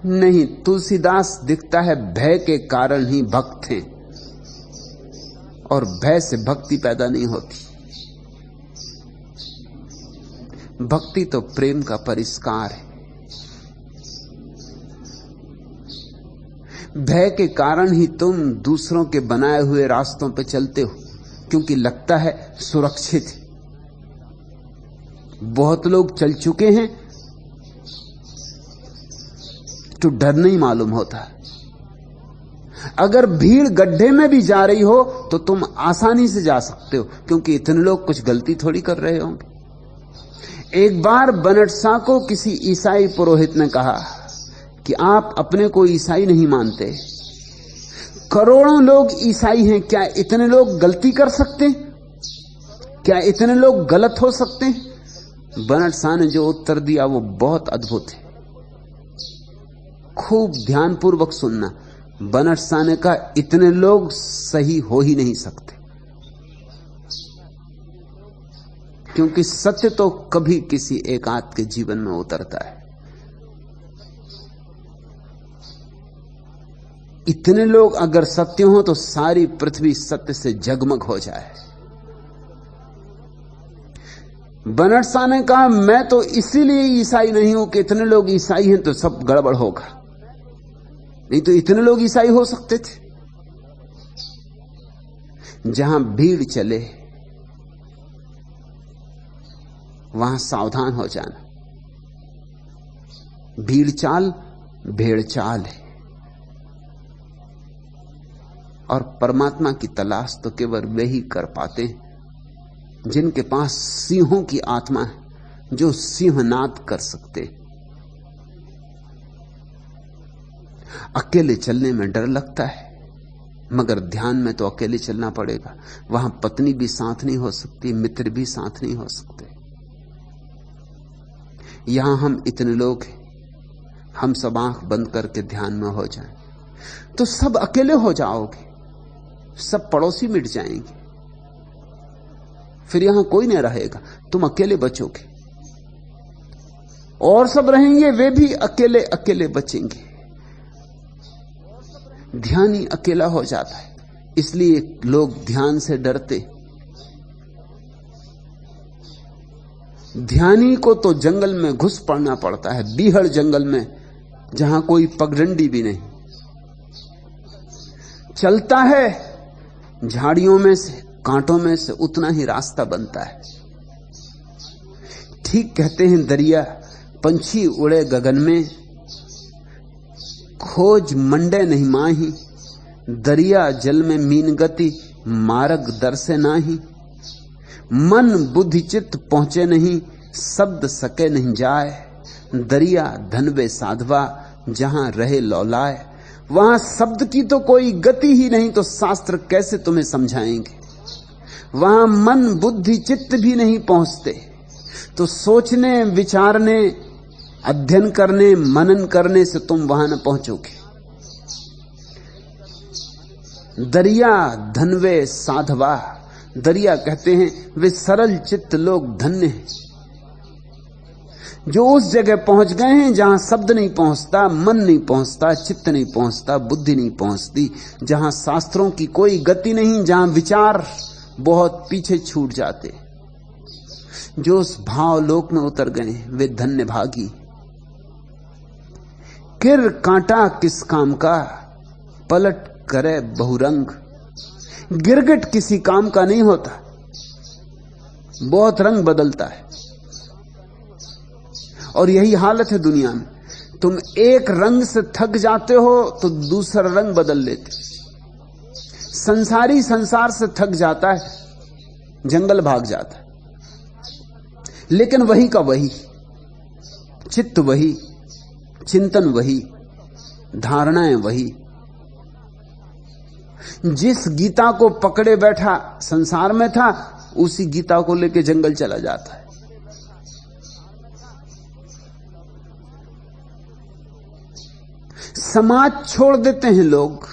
नहीं, तुलसीदास दिखता है भय के कारण ही भक्त हैं और भय से भक्ति पैदा नहीं होती। भक्ति तो प्रेम का परिष्कार है। भय के कारण ही तुम दूसरों के बनाए हुए रास्तों पर चलते हो, क्योंकि लगता है सुरक्षित है। बहुत लोग चल चुके हैं तो डर नहीं मालूम होता। अगर भीड़ गड्ढे में भी जा रही हो तो तुम आसानी से जा सकते हो, क्योंकि इतने लोग कुछ गलती थोड़ी कर रहे होंगे। एक बार बनट शाह को किसी ईसाई पुरोहित ने कहा कि आप अपने को ईसाई नहीं मानते, करोड़ों लोग ईसाई हैं, क्या इतने लोग गलती कर सकते? क्या इतने लोग गलत हो सकते? बनट शाह ने जो उत्तर दिया वो बहुत अद्भुत है। खूब ध्यानपूर्वक सुनना। बनट शाह ने कहा इतने लोग सही हो ही नहीं सकते, क्योंकि सत्य तो कभी किसी एकांत के जीवन में उतरता है। इतने लोग अगर सत्य हो तो सारी पृथ्वी सत्य से जगमग हो जाए। बनट शाह ने कहा मैं तो इसीलिए ईसाई नहीं हूं कि इतने लोग ईसाई हैं तो सब गड़बड़ होगा, नहीं तो इतने लोग ईसाई हो सकते थे। जहां भीड़ चले वहां सावधान हो जाना। भीड़ चाल भेड़ चाल है, और परमात्मा की तलाश तो केवल वे ही कर पाते हैं जिनके पास सिंहों की आत्मा है, जो सिंहनाद कर सकते। अकेले चलने में डर लगता है, मगर ध्यान में तो अकेले चलना पड़ेगा। वहां पत्नी भी साथ नहीं हो सकती, मित्र भी साथ नहीं हो सकते। यहां हम इतने लोग हैं, हम सब आंख बंद करके ध्यान में हो जाएं तो सब अकेले हो जाओगे, सब पड़ोसी मिट जाएंगे, फिर यहां कोई नहीं रहेगा, तुम अकेले बचोगे। और सब रहेंगे, वे भी अकेले अकेले बचेंगे। ध्यानी अकेला हो जाता है, इसलिए लोग ध्यान से डरते। ध्यानी को तो जंगल में घुस पड़ना पड़ता है, बीहड़ जंगल में जहां कोई पगडंडी भी नहीं। चलता है झाड़ियों में से, कांटों में से, उतना ही रास्ता बनता है। ठीक कहते हैं दरिया, पंछी उड़े गगन में, खोज मंडे नहीं माही। दरिया जल में मीन गति, मार्ग दर से नाही। मन बुद्धि चित्त पहुंचे नहीं, शब्द सके नहीं जाए। दरिया धनवे साधवा, जहां रहे लौलाए। वहां शब्द की तो कोई गति ही नहीं, तो शास्त्र कैसे तुम्हें समझाएंगे। वहां मन बुद्धि चित्त भी नहीं पहुंचते, तो सोचने विचारने अध्ययन करने मनन करने से तुम वहां न पहुंचोगे। दरिया धनवे साधवा, दरिया कहते हैं वे सरल चित्त लोग धन्य हैं जो उस जगह पहुंच गए हैं जहां शब्द नहीं पहुंचता, मन नहीं पहुंचता, चित्त नहीं पहुंचता, बुद्धि नहीं पहुंचती, जहां शास्त्रों की कोई गति नहीं, जहां विचार बहुत पीछे छूट जाते। जो उस भाव लोक में उतर गए वे धन्य भागी। किर कांटा किस काम का, पलट करे बहुरंग। गिरगिट किसी काम का नहीं होता, बहुत रंग बदलता है। और यही हालत है दुनिया में, तुम एक रंग से थक जाते हो तो दूसरा रंग बदल लेते। संसारी संसार से थक जाता है, जंगल भाग जाता है, लेकिन वही का वही, चित्त वही, चिंतन वही, धारणाएं वही। जिस गीता को पकड़े बैठा संसार में था, उसी गीता को लेकर जंगल चला जाता है। समाज छोड़ देते हैं लोग।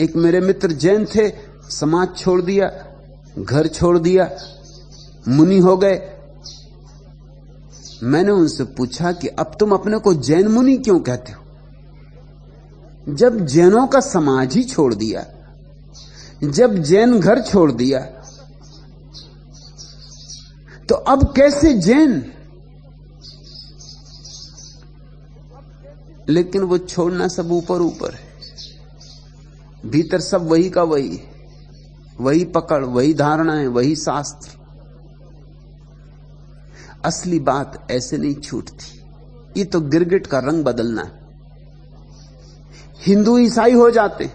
एक मेरे मित्र जैन थे, समाज छोड़ दिया, घर छोड़ दिया, मुनि हो गए। मैंने उनसे पूछा कि अब तुम अपने को जैन मुनि क्यों कहते हो? जब जैनों का समाज ही छोड़ दिया, जब जैन घर छोड़ दिया, तो अब कैसे जैन? लेकिन वो छोड़ना सब ऊपर ऊपर है, भीतर सब वही का वही, वही पकड़, वही धारणाएं, वही शास्त्र। असली बात ऐसे नहीं छूटती। ये तो गिरगिट का रंग बदलना है। हिंदू ईसाई हो जाते,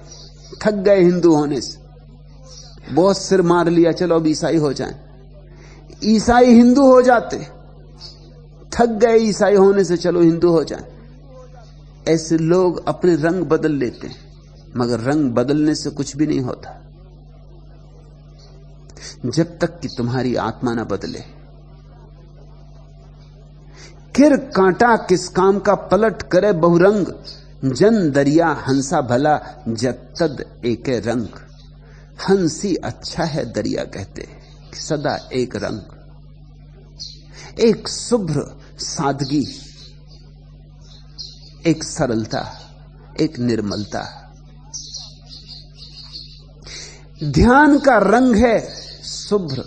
थक गए हिंदू होने से, बहुत सिर मार लिया, चलो अब ईसाई हो जाएं। ईसाई हिंदू हो जाते, थक गए ईसाई होने से, चलो हिंदू हो जाएं। ऐसे लोग अपने रंग बदल लेते हैं, मगर रंग बदलने से कुछ भी नहीं होता जब तक कि तुम्हारी आत्मा न बदले। किर कांटा किस काम का, पलट करे बहुरंग। जन दरिया हंसा भला, जत्तद एके रंग। हंसी अच्छा है दरिया कहते, सदा एक रंग, एक शुभ्र सादगी, एक सरलता, एक निर्मलता। ध्यान का रंग है शुभ्र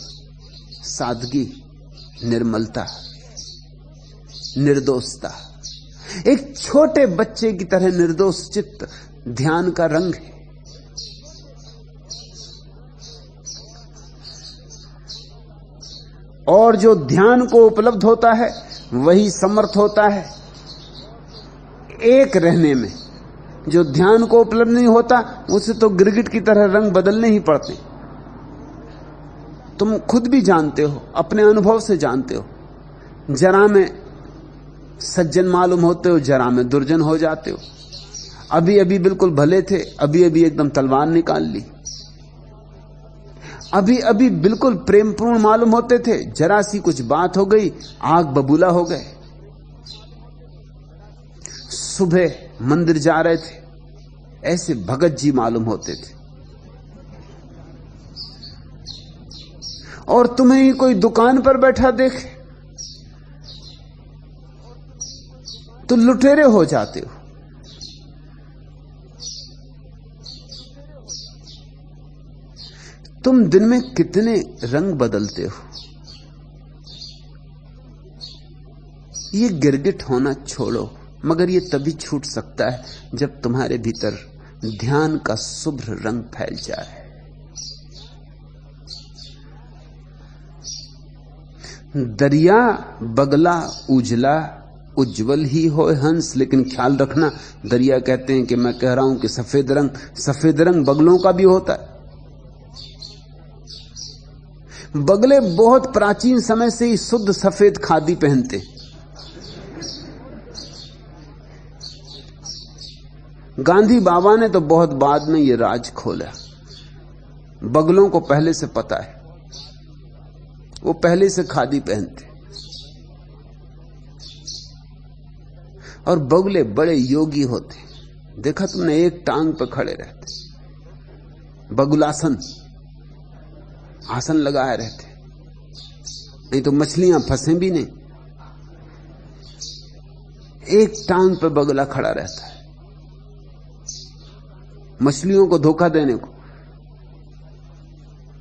सादगी, निर्मलता, निर्दोषता। एक छोटे बच्चे की तरह निर्दोष चित्त ध्यान का रंग है। और जो ध्यान को उपलब्ध होता है वही समर्थ होता है एक रहने में। जो ध्यान को उपलब्ध नहीं होता उसे तो गिरगिट की तरह रंग बदलने ही पड़ते। तुम खुद भी जानते हो, अपने अनुभव से जानते हो। जरा में सज्जन मालूम होते हो, जरा में दुर्जन हो जाते हो। अभी अभी बिल्कुल भले थे, अभी अभी एकदम तलवार निकाल ली। अभी अभी बिल्कुल प्रेमपूर्ण मालूम होते थे, जरा सी कुछ बात हो गई, आग बबूला हो गए। सुबह मंदिर जा रहे थे, ऐसे भगत जी मालूम होते थे। और तुम्हें ही कोई दुकान पर बैठा देखे तो लुटेरे हो जाते हो। तुम दिन में कितने रंग बदलते हो। ये गिरगिट होना छोड़ो, मगर ये तभी छूट सकता है जब तुम्हारे भीतर ध्यान का शुभ्र रंग फैल जाए। दरिया बगला उजला उज्जवल ही हो हंस। लेकिन ख्याल रखना, दरिया कहते हैं कि मैं कह रहा हूं कि सफेद रंग बगलों का भी होता है। बगले बहुत प्राचीन समय से ही शुद्ध सफेद खादी पहनते। गांधी बाबा ने तो बहुत बाद में ये राज खोला। बगलों को पहले से पता है, वो पहले से खादी पहनते। और बगले बड़े योगी होते। देखा तुमने, एक टांग पर खड़े रहते, बगुलासन, आसन लगाए रहते। नहीं तो मछलियां फंसे भी नहीं। एक टांग पर बगुला खड़ा रहता है मछलियों को धोखा देने को।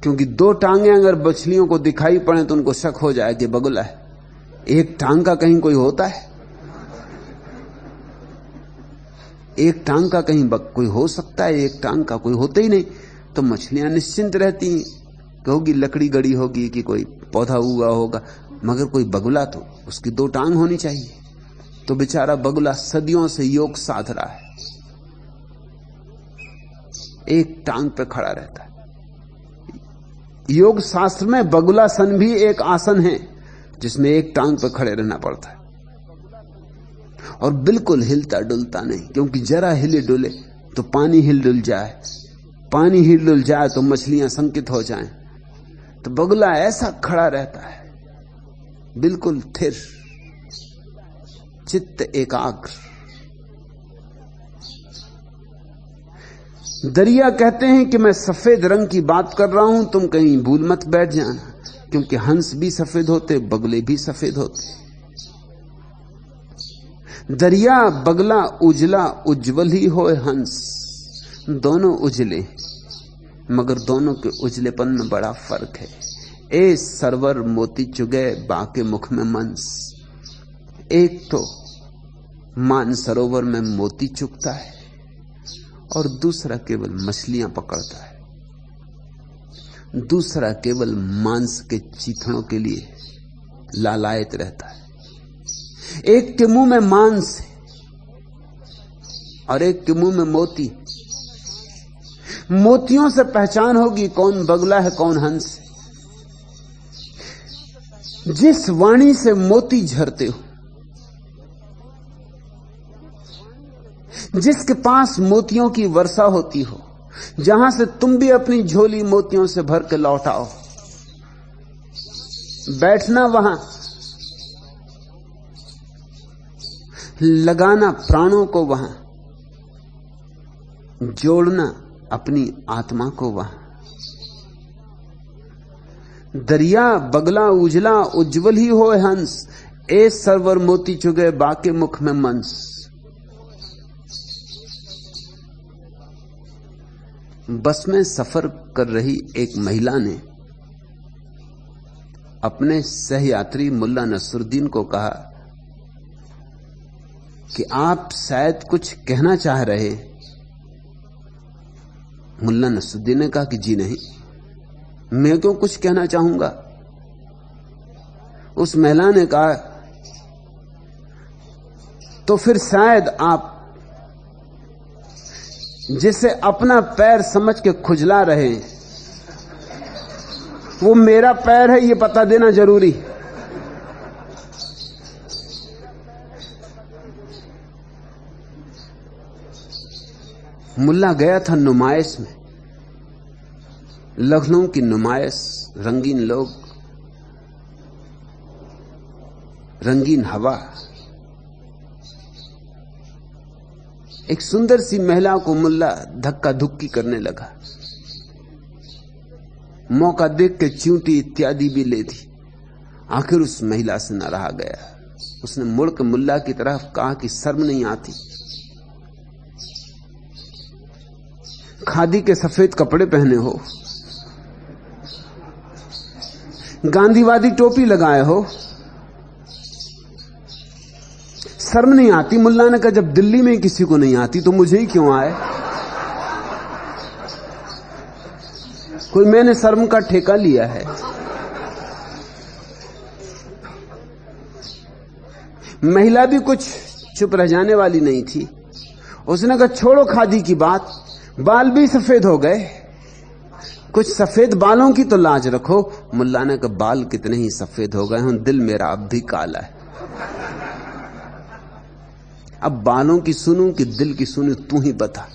क्योंकि दो टांगे अगर मछलियों को दिखाई पड़े तो उनको शक हो जाए कि बगुला है। एक टांग का कहीं कोई होता है? एक टांग का कहीं कोई हो सकता है? एक टांग का कोई होता ही नहीं। तो मछलियां निश्चिंत रहती हैं, होगी लकड़ी गड़ी होगी कि कोई पौधा उगा होगा, मगर कोई बगुला तो उसकी दो टांग होनी चाहिए। तो बेचारा बगुला सदियों से योग साध रहा है, एक टांग पे खड़ा रहता है। योग शास्त्र में बगुलासन भी एक आसन है जिसमें एक टांग पे खड़े रहना पड़ता है और बिल्कुल हिलता डुलता नहीं। क्योंकि जरा हिले डुले तो पानी हिल डुल जाए, पानी हिल डुल जाए तो मछलियां संकित हो जाएं। तो बगुला ऐसा खड़ा रहता है, बिल्कुल थिर, चित्त एकाग्र। दरिया कहते हैं कि मैं सफेद रंग की बात कर रहा हूं, तुम कहीं भूल मत बैठ जाना, क्योंकि हंस भी सफेद होते, बगले भी सफेद होते। दरिया बगला उजला उज्जवल ही होए हंस। दोनों उजले, मगर दोनों के उजलेपन में बड़ा फर्क है। ए सरवर मोती चुगे बाके मुख में मंस। एक तो मान सरोवर में मोती चुगता है और दूसरा केवल मछलियां पकड़ता है। दूसरा केवल मांस के चीथड़ों के लिए लालायित रहता है। एक के मुंह में मांस है और एक के मुंह में मोती। मोतियों से पहचान होगी कौन बगला है कौन हंस है। जिस वाणी से मोती झरते हो, जिसके पास मोतियों की वर्षा होती हो, जहां से तुम भी अपनी झोली मोतियों से भर के लौट आओ, बैठना वहां, लगाना प्राणों को वहां, जोड़ना अपनी आत्मा को वहां। दरिया बगला उजला उज्जवल ही होए हंस। ए सरवर मोती चुगे बाके मुख में मंस। बस में सफर कर रही एक महिला ने अपने सहयात्री मुल्ला नसरुद्दीन को कहा कि आप शायद कुछ कहना चाह रहे। मुल्ला नसरुद्दीन ने कहा कि जी नहीं, मैं क्यों कुछ कहना चाहूंगा। उस महिला ने कहा तो फिर शायद आप जिसे अपना पैर समझ के खुजला रहे हैं वो मेरा पैर है, ये पता देना जरूरी। मुल्ला गया था नुमाइश में, लखनऊ की नुमाइश, रंगीन लोग, रंगीन हवा। एक सुंदर सी महिला को मुल्ला धक्का धुक्की करने लगा। मौका देख के चींटी इत्यादि भी ले दी। आखिर उस महिला से न रहा गया। उसने मुड़ के मुल्ला की तरफ कहा कि शर्म नहीं आती, खादी के सफेद कपड़े पहने हो, गांधीवादी टोपी लगाए हो, शर्म नहीं आती। मुल्ला ने कहा जब दिल्ली में किसी को नहीं आती तो मुझे ही क्यों आए। कोई मैंने शर्म का ठेका लिया है। महिला भी कुछ चुप रह जाने वाली नहीं थी। उसने कहा छोड़ो खादी की बात, बाल भी सफेद हो गए, कुछ सफेद बालों की तो लाज रखो। मुल्ला ने कहा बाल कितने ही सफेद हो गए हों, दिल मेरा अब भी काला है। अब बालों की सुनूं कि दिल की सुनूं, तू ही बता।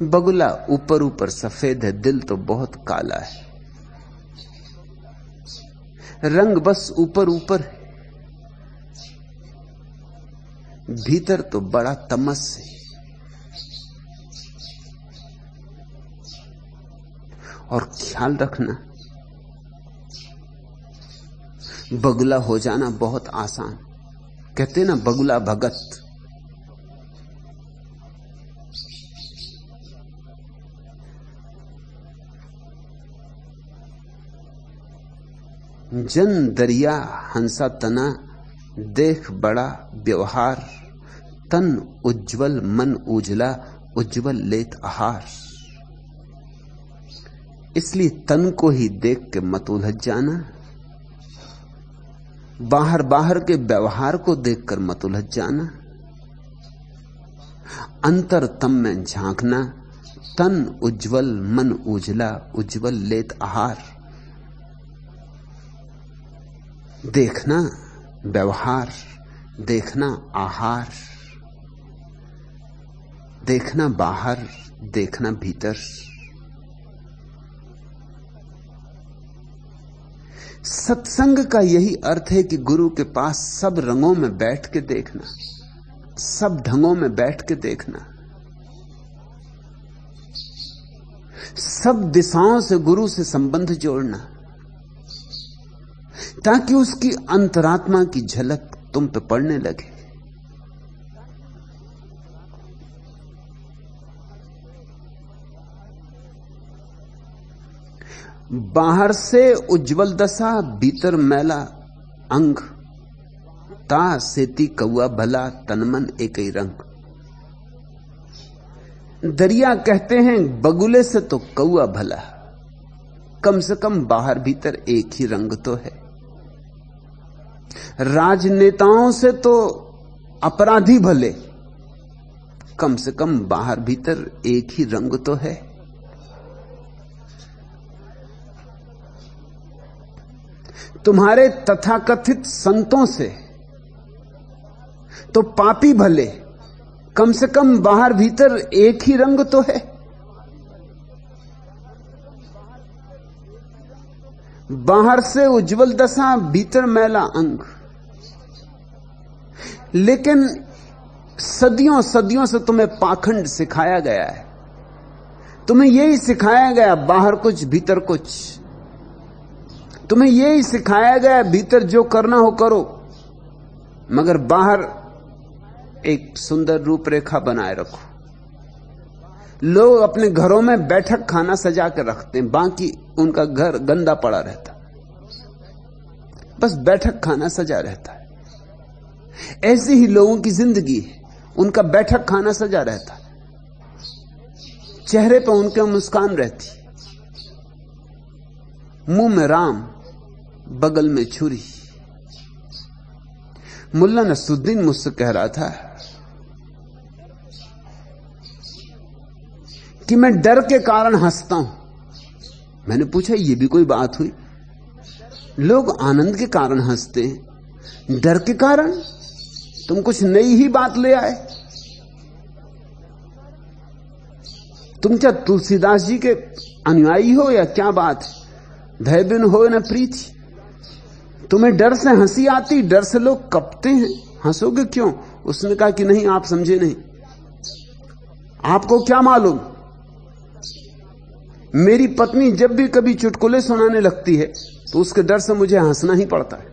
बगुला ऊपर ऊपर सफेद है, दिल तो बहुत काला है। रंग बस ऊपर ऊपर है, भीतर तो बड़ा तमस है। और ख्याल रखना, बगुला हो जाना बहुत आसान। कहते ना बगुला भगत। जन दरिया हंसा तना, देख बड़ा व्यवहार, तन उज्जवल मन उजला, उज्जवल लेत आहार। इसलिए तन को ही देख के मत उलझ जाना, बाहर बाहर के व्यवहार को देखकर मत उलझ जाना। अंतर तम में झांकना, तन उज्जवल मन उजला, उज्जवल लेत आहार। देखना व्यवहार, देखना आहार, देखना बाहर, देखना भीतर। सत्संग का यही अर्थ है कि गुरु के पास सब रंगों में बैठ के देखना, सब ढंगों में बैठ के देखना, सब दिशाओं से गुरु से संबंध जोड़ना, ताकि उसकी अंतरात्मा की झलक तुम पे पड़ने लगे। बाहर से उज्जवल दशा, भीतर मैला अंग, ता सेती कौआ भला, तनमन एक ही रंग। दरिया कहते हैं बगुले से तो कौआ भला, कम से कम बाहर भीतर एक ही रंग तो है। राजनेताओं से तो अपराधी भले, कम से कम बाहर भीतर एक ही रंग तो है। तुम्हारे तथाकथित संतों से तो पापी भले, कम से कम बाहर भीतर एक ही रंग तो है। बाहर से उज्जवल दशा, भीतर मैला अंग। लेकिन सदियों सदियों से तुम्हें पाखंड सिखाया गया है। तुम्हें यही सिखाया गया बाहर कुछ भीतर कुछ। तुम्हें यही सिखाया गया भीतर जो करना हो करो, मगर बाहर एक सुंदर रूपरेखा बनाए रखो। लोग अपने घरों में बैठक खाना सजा कर रखते हैं, बाकी उनका घर गंदा पड़ा रहता, बस बैठक खाना सजा रहता है। ऐसी ही लोगों की जिंदगी है, उनका बैठक खाना सजा रहता है, चेहरे पर उनके मुस्कान रहती, मुंह में राम, बगल में छुरी। मुल्ला नसरुद्दीन मुझसे कह रहा था कि मैं डर के कारण हंसता हूं। मैंने पूछा ये भी कोई बात हुई? लोग आनंद के कारण हंसते हैं, डर के कारण? तुम कुछ नई ही बात ले आए। तुम क्या तुलसीदास जी के अनुयायी हो या क्या बात है? भय बिन हो न प्रीति। तुम्हें डर से हंसी आती, डर से लोग कपते हैं, हंसोगे क्यों? उसने कहा कि नहीं, आप समझे नहीं। आपको क्या मालूम, मेरी पत्नी जब भी कभी चुटकुले सुनाने लगती है तो उसके डर से मुझे हंसना ही पड़ता है,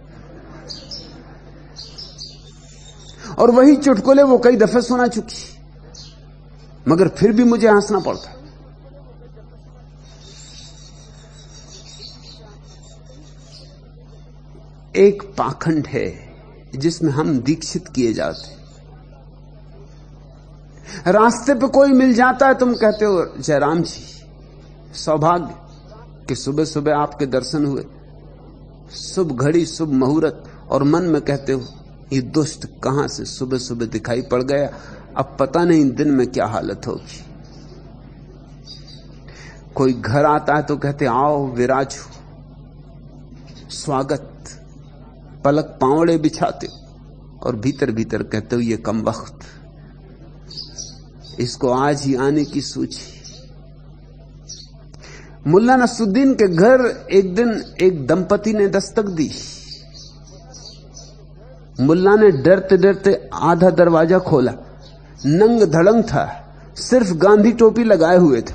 और वही चुटकुले वो कई दफे सुना चुकी, मगर फिर भी मुझे हंसना पड़ता है। एक पाखंड है जिसमें हम दीक्षित किए जाते। रास्ते पे कोई मिल जाता है, तुम कहते हो जयराम जी सौभाग्य कि सुबह सुबह आपके दर्शन हुए, शुभ घड़ी शुभ मुहूर्त, और मन में कहते हो ये दुष्ट कहां से सुबह सुबह दिखाई पड़ गया, अब पता नहीं दिन में क्या हालत होगी। कोई घर आता है तो कहते आओ विराजो, स्वागत, पलक पावड़े बिछाते हो, और भीतर भीतर कहते हो ये कम वक्त, इसको आज ही आने की सूची। मुल्ला नसरुद्दीन के घर एक दिन एक दंपति ने दस्तक दी। मुल्ला ने डरते डरते आधा दरवाजा खोला, नंग धड़ंग था, सिर्फ गांधी टोपी लगाए हुए थे।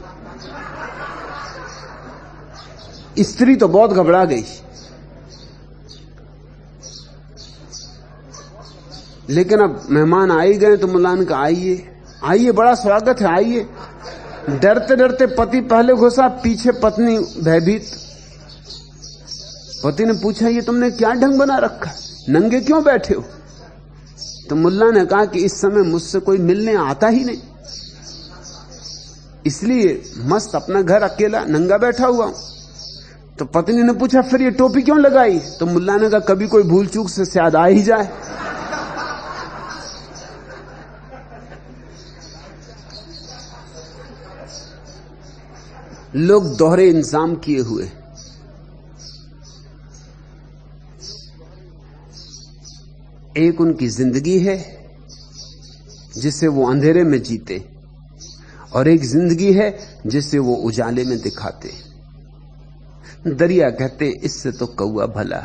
स्त्री तो बहुत घबरा गई, लेकिन अब मेहमान आ ही गए तो मुल्ला ने कहा आइए आइए, बड़ा स्वागत है, आइए। डरते डरते पति पहले घुसा, पीछे पत्नी भयभीत। पति ने पूछा ये तुमने क्या ढंग बना रखा, नंगे क्यों बैठे हो? तो मुल्ला ने कहा कि इस समय मुझसे कोई मिलने आता ही नहीं, इसलिए मस्त अपना घर अकेला नंगा बैठा हुआ हूं। तो पत्नी ने पूछा फिर ये टोपी क्यों लगाई? तो मुल्ला ने कहा कभी कोई भूल चूक से शायद आ ही जाए। लोग दोहरे इंतजाम किए हुए, एक उनकी जिंदगी है जिसे वो अंधेरे में जीते, और एक जिंदगी है जिसे वो उजाले में दिखाते। दरिया कहते इससे तो कौआ भला,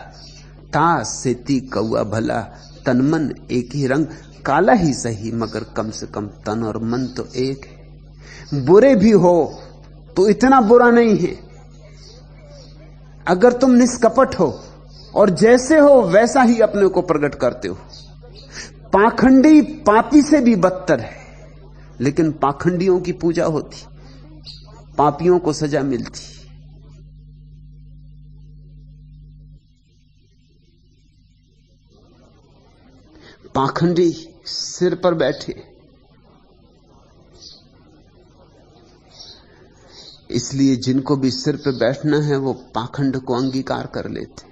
ताश सेती कौआ भला, तन मन एक ही रंग, काला ही सही मगर कम से कम तन और मन तो एक है। बुरे भी हो तो इतना बुरा नहीं है, अगर तुम निष्कपट हो और जैसे हो वैसा ही अपने को प्रकट करते हो। पाखंडी पापी से भी बदतर है, लेकिन पाखंडियों की पूजा होती, पापियों को सजा मिलती। पाखंडी सिर पर बैठे, इसलिए जिनको भी सिर पर बैठना है वो पाखंड को अंगीकार कर लेते।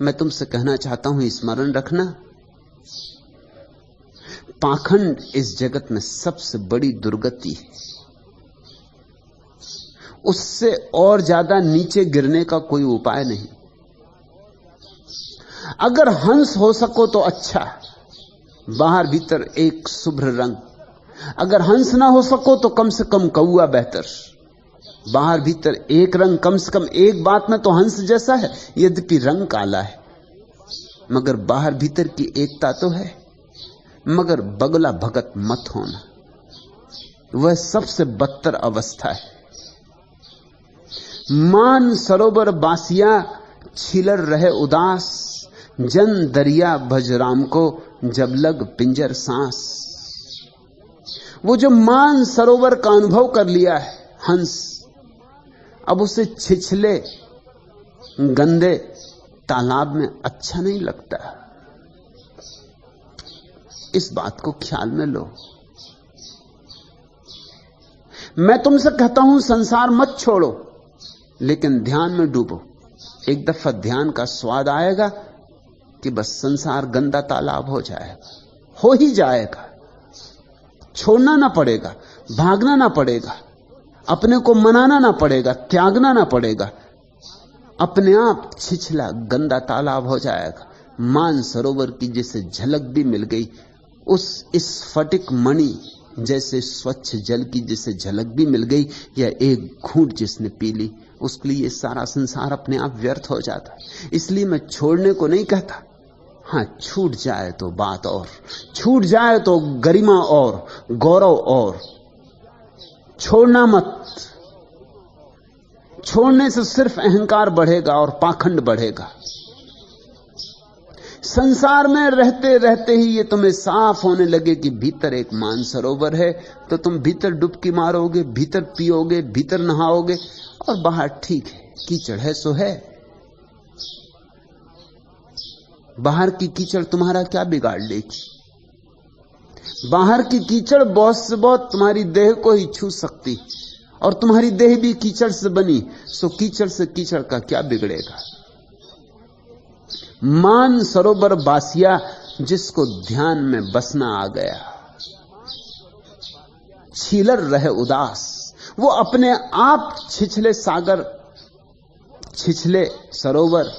मैं तुमसे कहना चाहता हूं, स्मरण रखना, पाखंड इस जगत में सबसे बड़ी दुर्गति है। उससे और ज्यादा नीचे गिरने का कोई उपाय नहीं। अगर हंस हो सको तो अच्छा, बाहर भीतर एक शुभ्र रंग। अगर हंस ना हो सको तो कम से कम कौआ बेहतर, बाहर भीतर एक रंग। कम से कम एक बात में तो हंस जैसा है, यद्यपि रंग काला है, मगर बाहर भीतर की एकता तो है। मगर बगला भगत मत होना, वह सबसे बदतर अवस्था है। मान सरोवर बासिया छिलर रहे उदास, जन दरिया भज राम को जब लग पिंजर सांस। वो जो मान सरोवर का अनुभव कर लिया है हंस, अब उसे छिछले गंदे तालाब में अच्छा नहीं लगता। इस बात को ख्याल में लो। मैं तुमसे कहता हूं संसार मत छोड़ो, लेकिन ध्यान में डूबो। एक दफा ध्यान का स्वाद आएगा कि बस संसार गंदा तालाब हो जाएगा, हो ही जाएगा। छोड़ना ना पड़ेगा, भागना ना पड़ेगा, अपने को मनाना ना पड़ेगा, त्यागना ना पड़ेगा, अपने आप छिछला गंदा तालाब हो जाएगा। मान सरोवर की जैसे झलक भी मिल गई, उस स्फटिक मणि जैसे स्वच्छ जल की जैसे झलक भी मिल गई, या एक घूंट जिसने पी ली, उसके लिए सारा संसार अपने आप व्यर्थ हो जाता है। इसलिए मैं छोड़ने को नहीं कहता। हां, छूट जाए तो बात और, छूट जाए तो गरिमा और गौरव और। छोड़ना मत। छोड़ने से सिर्फ अहंकार बढ़ेगा और पाखंड बढ़ेगा। संसार में रहते रहते ही ये तुम्हें साफ होने लगे कि भीतर एक मानसरोवर है, तो तुम भीतर डुबकी मारोगे, भीतर पियोगे, भीतर नहाओगे, और बाहर ठीक है, कीचड़ है सो है। बाहर की कीचड़ तुम्हारा क्या बिगाड़ लेगी? बाहर की कीचड़ बहुत से बहुत तुम्हारी देह को ही छू सकती, और तुम्हारी देह भी कीचड़ से बनी, सो कीचड़ से कीचड़ का क्या बिगड़ेगा? मान सरोवर बासिया जिसको ध्यान में बसना आ गया, छीलर रहे उदास, वो अपने आप छिछले सागर, छिछले सरोवर,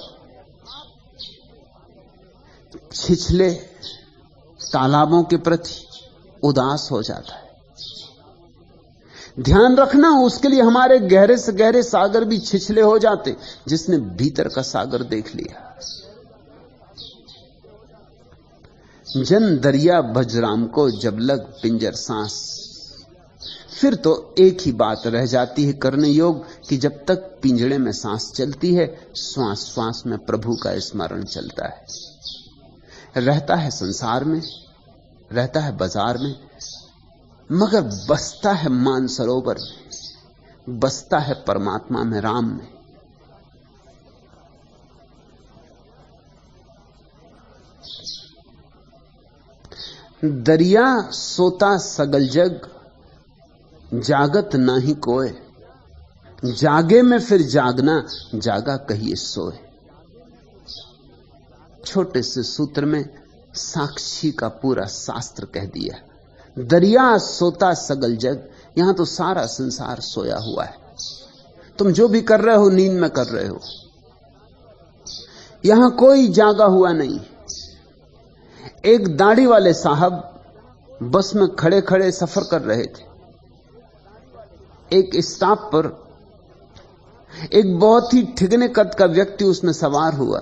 छिछले तालाबों के प्रति उदास हो जाता है। ध्यान रखना, उसके लिए हमारे गहरे से गहरे सागर भी छिछले हो जाते, जिसने भीतर का सागर देख लिया। जन दरिया भजराम को जब लग पिंजर सांस, फिर तो एक ही बात रह जाती है करने योग कि जब तक पिंजड़े में सांस चलती है, श्वास श्वास में प्रभु का स्मरण चलता है। रहता है संसार में, रहता है बाजार में, मगर बसता है मानसरोवर में, बसता है परमात्मा में, राम में। दरिया सोता सगल जग, जागत नाही कोय, जागे में फिर जागना, जागा कहिए सोए। छोटे से सूत्र में साक्षी का पूरा शास्त्र कह दिया। दरिया सोता सगल जग, यहां तो सारा संसार सोया हुआ है। तुम जो भी कर रहे हो नींद में कर रहे हो, यहां कोई जागा हुआ नहीं। एक दाढ़ी वाले साहब बस में खड़े खड़े सफर कर रहे थे। एक स्टॉप पर एक बहुत ही ठिगने कद का व्यक्ति उसमें सवार हुआ।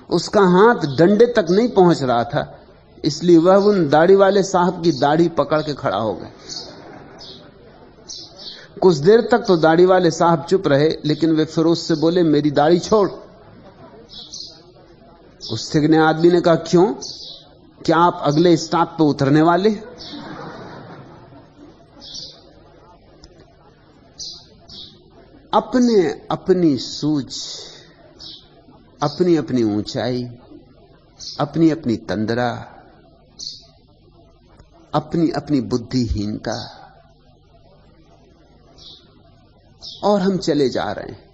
उसका हाथ डंडे तक नहीं पहुंच रहा था, इसलिए वह उन दाढ़ी वाले साहब की दाढ़ी पकड़ के खड़ा हो गया। कुछ देर तक तो दाढ़ी वाले साहब चुप रहे, लेकिन वे फिर उससे बोले, मेरी दाढ़ी छोड़। उस ठिगने आदमी ने कहा, क्यों? क्या आप अगले स्टॉप पे उतरने वाले? अपने अपनी सूझ, अपनी अपनी ऊंचाई, अपनी अपनी तंद्रा, अपनी अपनी बुद्धिहीनता, और हम चले जा रहे हैं,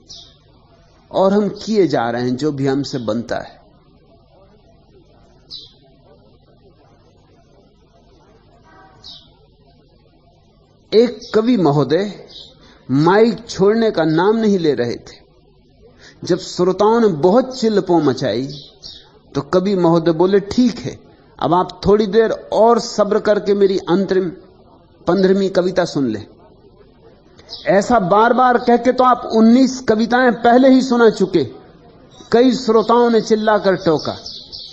और हम किए जा रहे हैं जो भी हमसे बनता है। एक कवि महोदय माइक छोड़ने का नाम नहीं ले रहे थे। जब श्रोताओं ने बहुत चिल्लपो मचाई तो कवि महोदय बोले, ठीक है, अब आप थोड़ी देर और सब्र करके मेरी अंतरिम 15वीं कविता सुन ले। ऐसा बार बार कह के तो आप 19 कविताएं पहले ही सुना चुके। कई श्रोताओं ने चिल्लाकर टोका।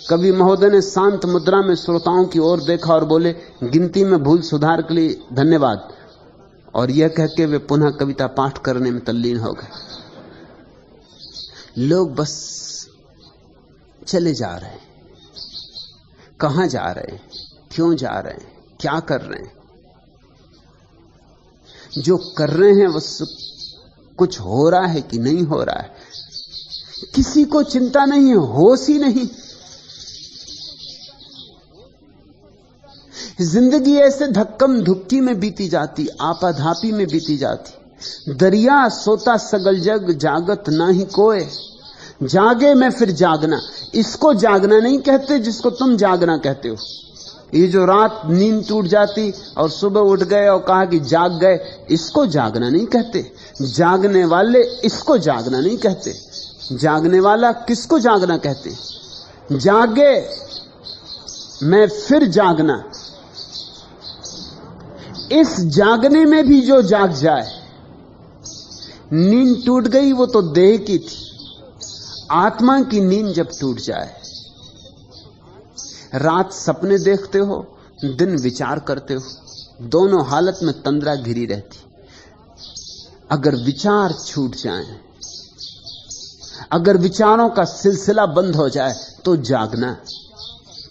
कवि महोदय ने शांत मुद्रा में श्रोताओं की ओर देखा और बोले, गिनती में भूल सुधार के लिए धन्यवाद। और यह कह के वे पुनः कविता पाठ करने में तल्लीन हो गए। लोग बस चले जा रहे हैं। कहां जा रहे हैं? क्यों जा रहे हैं? क्या कर रहे हैं? जो कर रहे हैं वो कुछ हो रहा है कि नहीं हो रहा है, किसी को चिंता नहीं है, होश ही नहीं। जिंदगी ऐसे धक्कम धुक्की में बीती जाती, आपाधापी में बीती जाती। दरिया सोता सगल जग, जागत ना ही कोय, जागे में फिर जागना। इसको जागना नहीं कहते जिसको तुम जागना कहते हो। ये जो रात नींद टूट जाती और सुबह उठ गए और कहा कि जाग गए, इसको जागना नहीं कहते। जागने वाले इसको जागना नहीं कहते। जागने वाला किसको जागना कहते? जागे मैं फिर जागना। इस जागने में भी जो जाग जाए, नींद टूट गई वो तो देह की थी, आत्मा की नींद जब टूट जाए, रात सपने देखते हो, दिन विचार करते हो, दोनों हालत में तंद्रा घिरी रहती। अगर विचार छूट जाएं, अगर विचारों का सिलसिला बंद हो जाए तो जागना,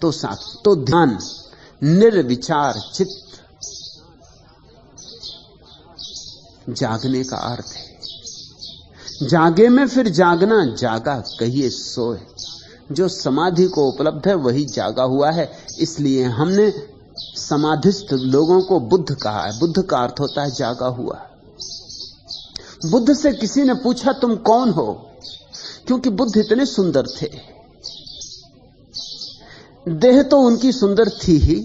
तो ध्यान, निर्विचार चित्त जागने का अर्थ है। जागे में फिर जागना, जागा कहिए सोए। जो समाधि को उपलब्ध है वही जागा हुआ है। इसलिए हमने समाधिस्थ लोगों को बुद्ध कहा है। बुद्ध का अर्थ होता है जागा हुआ। बुद्ध से किसी ने पूछा तुम कौन हो, क्योंकि बुद्ध इतने सुंदर थे, देह तो उनकी सुंदर थी ही,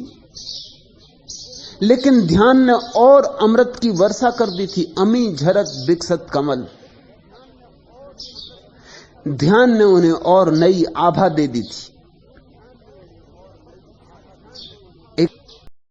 लेकिन ध्यान ने और अमृत की वर्षा कर दी थी। अमी झरत विकसत कमल, ध्यान ने उन्हें और नई आभा दे दी थी।